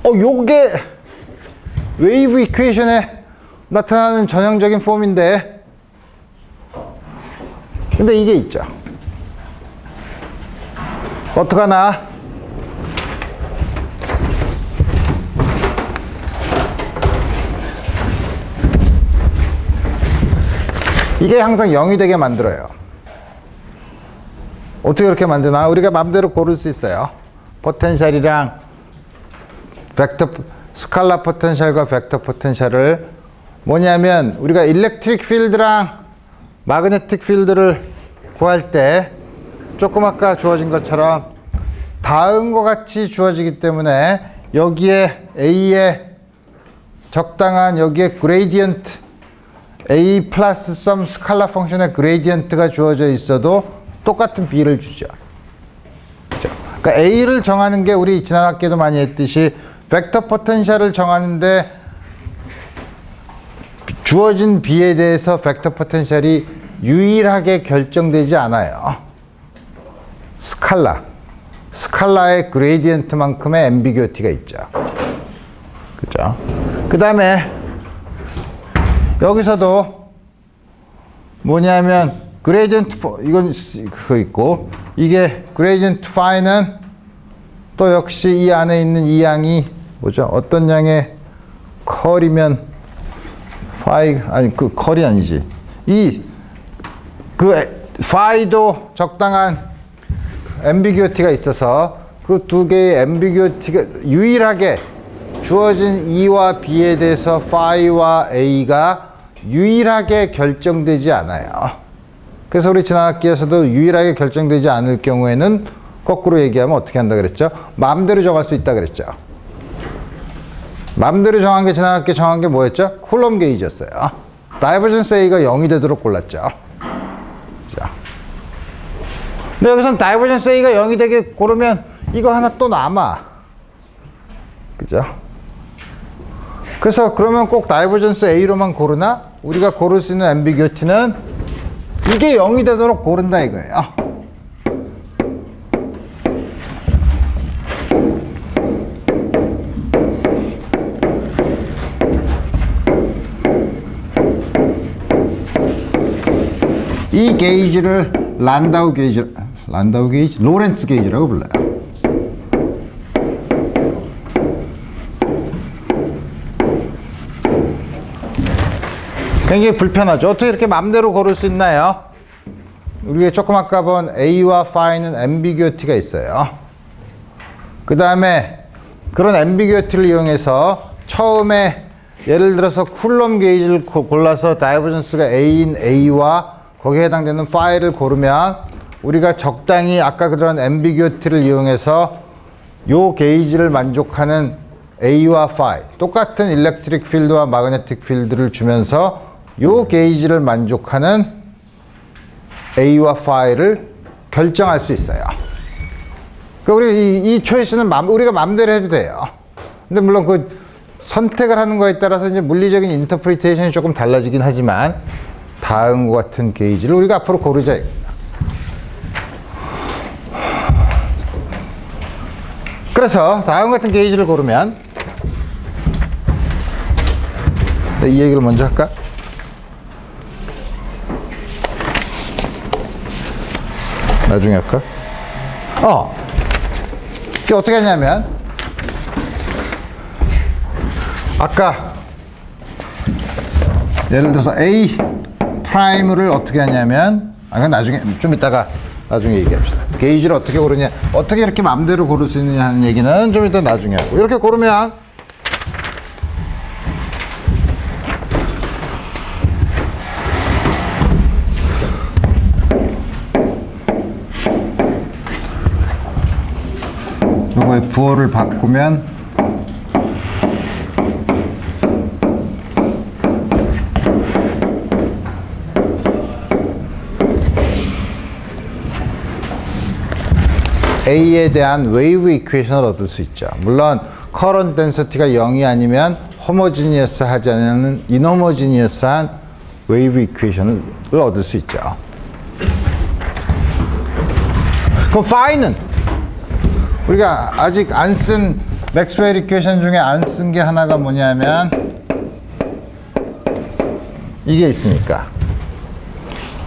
요게 웨이브 이퀘이션에 나타나는 전형적인 폼인데, 근데 이게 있죠. 어떡하나? 이게 항상 0이 되게 만들어요. 어떻게 그렇게 만드나? 우리가 마음대로 고를 수 있어요. 포텐셜이랑 벡터, 스칼라 포텐셜과 벡터 포텐셜을 뭐냐면, 우리가 일렉트릭 필드랑 마그네틱 필드를 구할 때 조금 아까 주어진 것처럼 다음과 같이 주어지기 때문에 여기에 A에 적당한, 여기에 그레이디언트 A 플러스 썸 스칼라 펑션의 그레이디언트가 주어져 있어도 똑같은 B를 주죠. 그렇죠? 그러니까 A를 정하는 게 우리 지난 학기에도 많이 했듯이 벡터 포텐셜을 정하는데 주어진 B에 대해서 벡터 포텐셜이 유일하게 결정되지 않아요. 스칼라의 그레이디언트만큼의 앰비규어티가 있죠. 그죠? 그 다음에 여기서도 뭐냐면 그레이디언트, 이건 그거 있고, 이게 그레이디언트 파이는 또 역시 이 안에 있는 이 양이 뭐죠? 어떤 양의 컬이면 파이, 아니 그 컬이 아니지. 그 파이도 적당한 앰비규어티가 있어서 그 두 개의 앰비규어티가 유일하게 주어진 E와 B에 대해서 파이와 A가 유일하게 결정되지 않아요. 그래서 우리 지난 학기에서도 유일하게 결정되지 않을 경우에는 거꾸로 얘기하면 어떻게 한다 그랬죠? 마음대로 정할 수 있다 그랬죠. 마음대로 정한 게, 지난 학기에 정한 게 뭐였죠? 쿨럼 게이지였어요. 다이버전스 A가 0이 되도록 골랐죠. 자. 근데 여기서는 다이버전스 A가 0이 되게 고르면 이거 하나 또 남아. 그죠? 그래서 그러면 꼭 다이버전스 A로만 고르나? 우리가 고를 수 있는 앰비규어티는 이게 0이 되도록 고른다 이거예요. 이 게이지를 란다우 게이지, 로렌츠 게이지라고 불러요. 굉장히 불편하죠. 어떻게 이렇게 맘대로 고를 수 있나요? 우리가 조금 아까 본 A와 파이는 앰비규어티가 있어요. 그 다음에 그런 앰비규어티를 이용해서 처음에 예를 들어서 쿨럼 게이지를 골라서 다이버전스가 A인 A와 거기에 해당되는 파이를 고르면 우리가 적당히 아까 그런 앰비규어티를 이용해서 요 게이지를 만족하는 A와 phi, 똑같은 일렉트릭 필드와 마그네틱 필드를 주면서 요 게이지를 만족하는 A와 phi를 결정할 수 있어요. 그러니까 우리 이 초이스는 우리가 마음대로 해도 돼요. 근데 물론 그 선택을 하는 거에 따라서 이제 물리적인 인터프리테이션이 조금 달라지긴 하지만 다음과 같은 게이지를 우리가 앞으로 고르자. 그래서 다음과 같은 게이지를 고르면 이 얘기를 먼저 할까? 나중에 할까? 이게 어떻게 하냐면 아까 예를 들어서 A 프라임을 어떻게 하냐면 그건 나중에 좀 이따가 나중에 얘기합시다. 게이지를 어떻게 고르냐, 어떻게 이렇게 마음대로 고를 수 있느냐 하는 얘기는 좀 이따 나중에 하고, 이렇게 고르면 요거의 부호를 바꾸면 A에 대한 웨이브 이퀘이션을 얻을 수 있죠. 물론 커런트 덴서티가 0이 아니면 호모지니어스 하지 않는 인호모지니어스한 웨이브 이퀘이션을 얻을 수 있죠. 그럼 phi는 우리가 아직 안 쓴 맥스웰 이퀘이션 중에 안 쓴 게 하나가 뭐냐면 이게 있으니까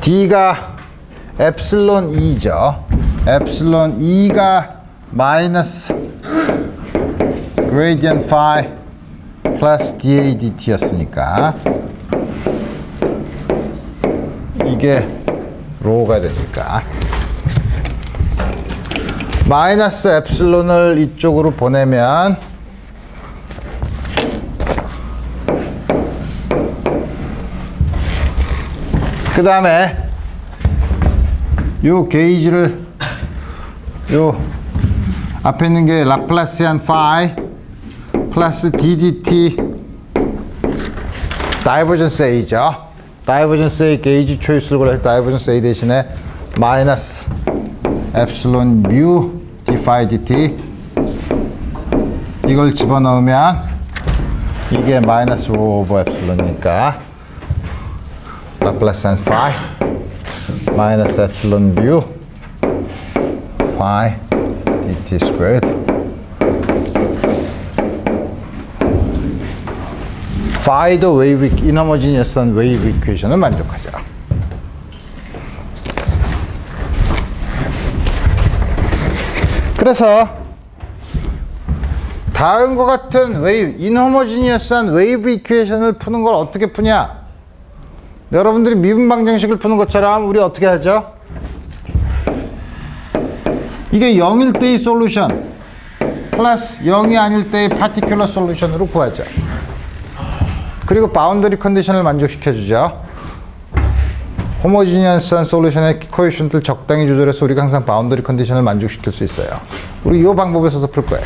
D가 엡실론 E죠. 엡실론 E가 마이너스 그레디언트 phi 플러스 dA dt였으니까 이게 로우가 되니까 마이너스 엡실론을 이쪽으로 보내면 그 다음에 요 게이지를 요 앞에 있는 게 라플라시안 phi 플러스 ddt 다이버전스 A죠. 다이버전스 A 게이지 초이스를 골라서 다이버전스 A 대신에 마이너스 엡실론 뮤 d phi dt 이걸 집어넣으면 이게 마이너스 로 오버 엡실론이니까 라플라시안 phi 마이너스 엡실론 뮤 phi dt squared phi도 웨이브 인호모지니어스한 웨이브 이퀘이션을 만족하죠. 그래서 다음과 같은 웨이브 인호모지니어스한 웨이브 이퀘이션을 푸는 걸 어떻게 푸냐? 여러분들이 미분 방정식을 푸는 것처럼 우리 어떻게 하죠? 이게 0일 때의 솔루션 플러스 0이 아닐 때의 파티큘러 솔루션으로 구하죠. 그리고 바운더리 컨디션을 만족시켜 주죠. 호모지니어스한 솔루션의 코에피션트를 적당히 조절해서 우리가 항상 바운더리 컨디션을 만족시킬 수 있어요. 우리 이 방법에 써서 풀 거예요.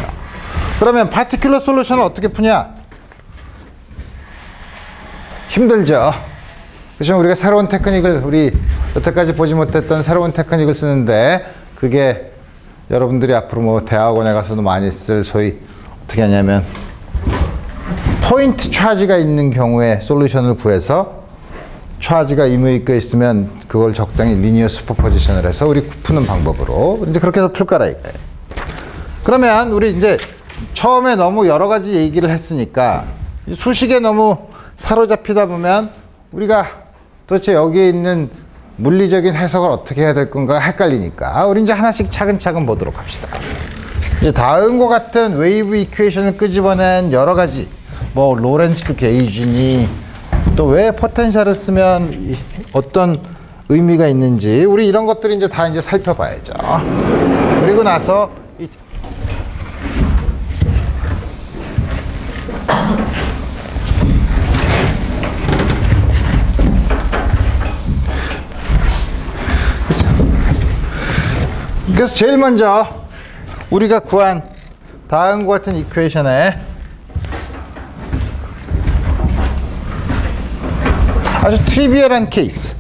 그러면 파티큘러 솔루션을 어떻게 푸냐? 힘들죠. 그래서 우리가 새로운 테크닉을 우리 여태까지 보지 못했던 새로운 테크닉을 쓰는데 그게 여러분들이 앞으로 뭐 대학원에 가서도 많이 쓸 소위 어떻게 하냐면 포인트 차지가 있는 경우에 솔루션을 구해서 차지가 이무있게 있으면 그걸 적당히 리니어 슈퍼포지션을 해서 우리 푸는 방법으로 이제 그렇게 해서 풀 거라 이거예요. 그러면 우리 이제 처음에 너무 여러 가지 얘기를 했으니까 수식에 너무 사로잡히다 보면 우리가 도대체 여기에 있는 물리적인 해석을 어떻게 해야 될 건가 헷갈리니까 우리 이제 하나씩 차근차근 보도록 합시다. 이제 다음과 같은 웨이브 이퀘이션을 끄집어낸 여러 가지 뭐 로렌츠 게이지니 또 왜 포텐셜을 쓰면 어떤 의미가 있는지 우리 이런 것들이 이제 다 이제 살펴봐야죠. 그리고 나서 그래서 제일 먼저 우리가 구한 다음과 같은 이퀘이션에 아주 트리비얼한 케이스.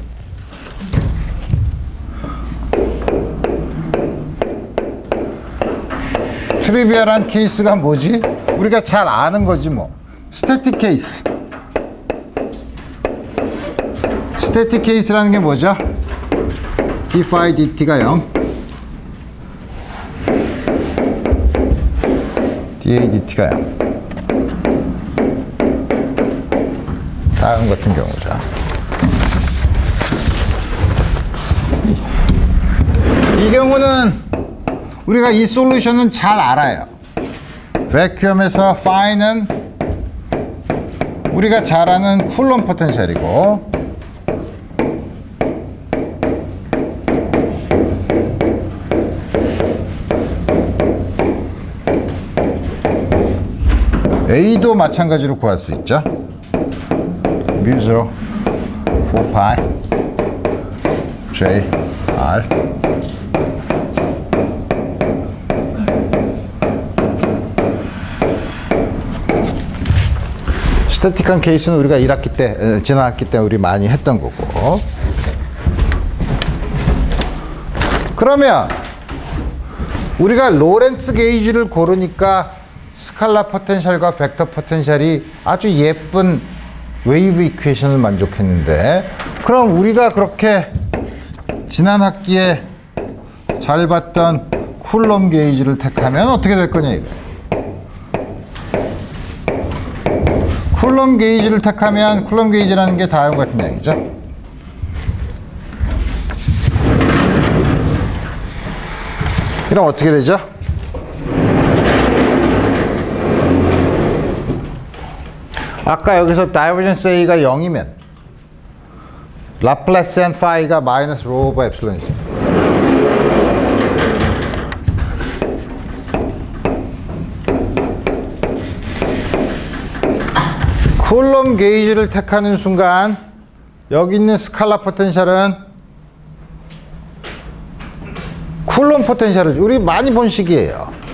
트리비얼한 케이스가 뭐지? 우리가 잘 아는 거지 뭐. 스태틱 케이스. 스태틱 케이스라는 게 뭐죠? d phi dt가 0, da dt가 0. 다음 같은 경우죠. 이 경우는 우리가 이 솔루션은 잘 알아요. 베큐엄에서 phi는 우리가 잘 아는 쿨럼 포텐셜이고, A도 마찬가지로 구할 수 있죠. mu0 4pi J R. 스태틱한 케이스는 우리가 1학기 때, 지난 학기 때 우리 많이 했던 거고. 그러면 우리가 로렌츠 게이지를 고르니까 스칼라 포텐셜과 벡터 포텐셜이 아주 예쁜 웨이브 이퀘이션을 만족했는데, 그럼 우리가 그렇게 지난 학기에 잘 봤던 쿨럼 게이지를 택하면 어떻게 될 거냐 이거. 쿨럼 게이지를 택하면 쿨럼 게이지라는 게 다음과 같은 양이죠. 그럼 어떻게 되죠? 아까 여기서 다이버전스 A가 0이면 라플라시안 파이가 마이너스 로 오버 엡실론이죠. 쿨럼 게이지를 택하는 순간 여기 있는 스칼라 포텐셜은 쿨럼 포텐셜을 우리 많이 본 식이에요.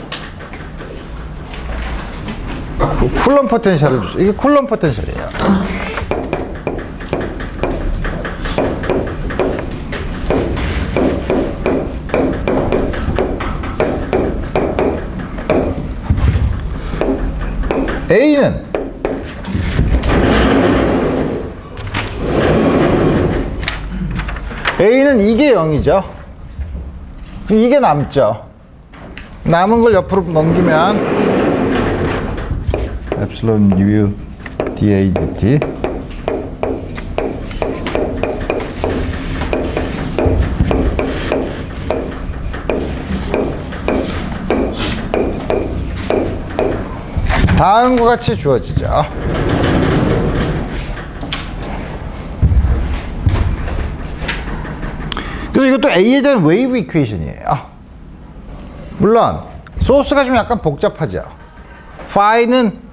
쿨럼 포텐셜을 주죠. 이게 쿨럼 포텐셜이에요. A는 이게 0이죠. 그럼 이게 남죠. 남은 걸 옆으로 넘기면 엡실론 U dA dt 다음과 같이 주어지죠. 그래서 이것도 A에 대한 웨이브 이퀘이션이에요. 물론 소스가 좀 약간 복잡하죠. 파이는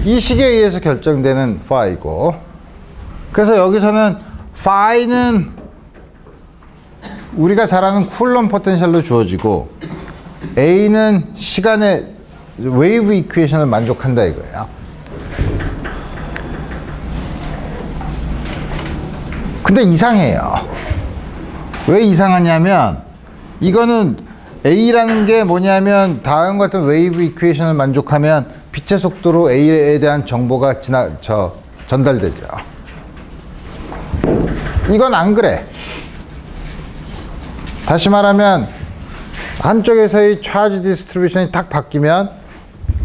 이 식에 의해서 결정되는 파이고, 그래서 여기서는 파이는 우리가 잘 아는 쿨럼 포텐셜로 주어지고 A는 시간의 웨이브 이퀘이션을 만족한다 이거예요. 근데 이상해요. 왜 이상하냐면 이거는 A라는 게 뭐냐면 다음과 같은 웨이브 이퀘이션을 만족하면 빛의 속도로 A에 대한 정보가 전달되죠. 이건 안 그래. 다시 말하면 한쪽에서의 차지 디스트리뷰션이 딱 바뀌면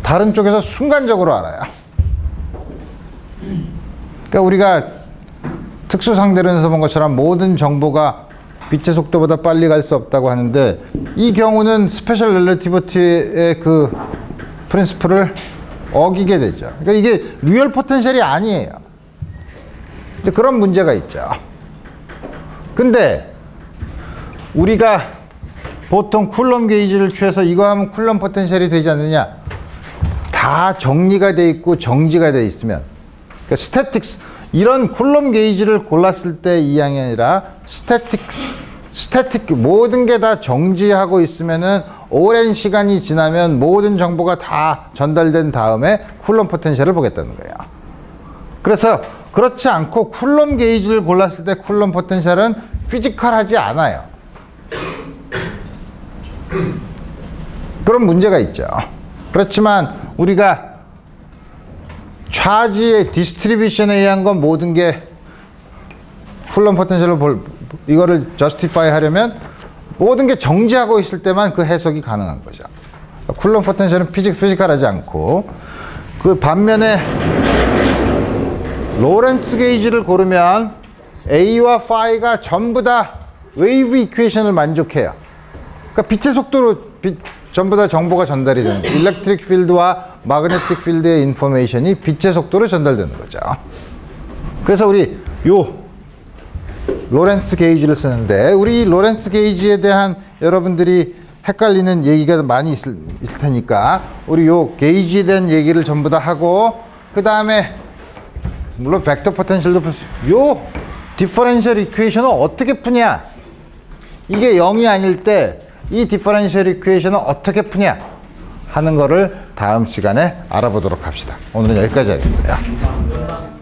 다른 쪽에서 순간적으로 알아요. 그러니까 우리가 특수 상대론에서 본 것처럼 모든 정보가 빛의 속도보다 빨리 갈 수 없다고 하는데, 이 경우는 스페셜 렐러티비티의 그 프린시플을 어기게 되죠. 그러니까 이게 리얼 포텐셜이 아니에요. 이제 그런 문제가 있죠. 근데 우리가 보통 쿨럼 게이지를 취해서 이거 하면 쿨럼 포텐셜이 되지 않느냐? 다 정리가 돼 있고 정지가 돼 있으면, 그러니까 스태틱스, 이런 쿨럼 게이지를 골랐을 때 이 양이 아니라 스태틱 모든 게 다 정지하고 있으면은 오랜 시간이 지나면 모든 정보가 다 전달된 다음에 쿨럼 포텐셜을 보겠다는 거예요. 그래서 그렇지 않고 쿨럼 게이지를 골랐을 때 쿨럼 포텐셜은 피지컬하지 않아요. 그런 문제가 있죠. 그렇지만 우리가 차지의 디스트리뷰션에 의한 건 모든 게 쿨럼 포텐셜을 이거를 저스티파이 하려면 모든 게 정지하고 있을 때만 그 해석이 가능한 거죠. 쿨럼 포텐셜은 피지컬하지 않고, 그 반면에 로렌츠 게이지를 고르면 A와 phi가 전부 다 웨이브 이퀘이션을 만족해요. 그러니까 빛의 속도로 전부 다 정보가 전달이 되는 거예요. 일렉트릭 필드와 마그네틱 필드의 인포메이션이 빛의 속도로 전달되는 거죠. 그래서 우리 요 로렌츠 게이지를 쓰는데, 우리 로렌츠 게이지에 대한 여러분들이 헷갈리는 얘기가 많이 있을 테니까 우리 요 게이지에 대한 얘기를 전부 다 하고, 그 다음에 물론 벡터 포텐셜도 풀 수, 요 디퍼런셜 이퀘이션을 어떻게 푸냐, 이게 0이 아닐 때 이 디퍼런셜 이퀘이션을 어떻게 푸냐 하는 거를 다음 시간에 알아보도록 합시다. 오늘은 여기까지 하겠어요.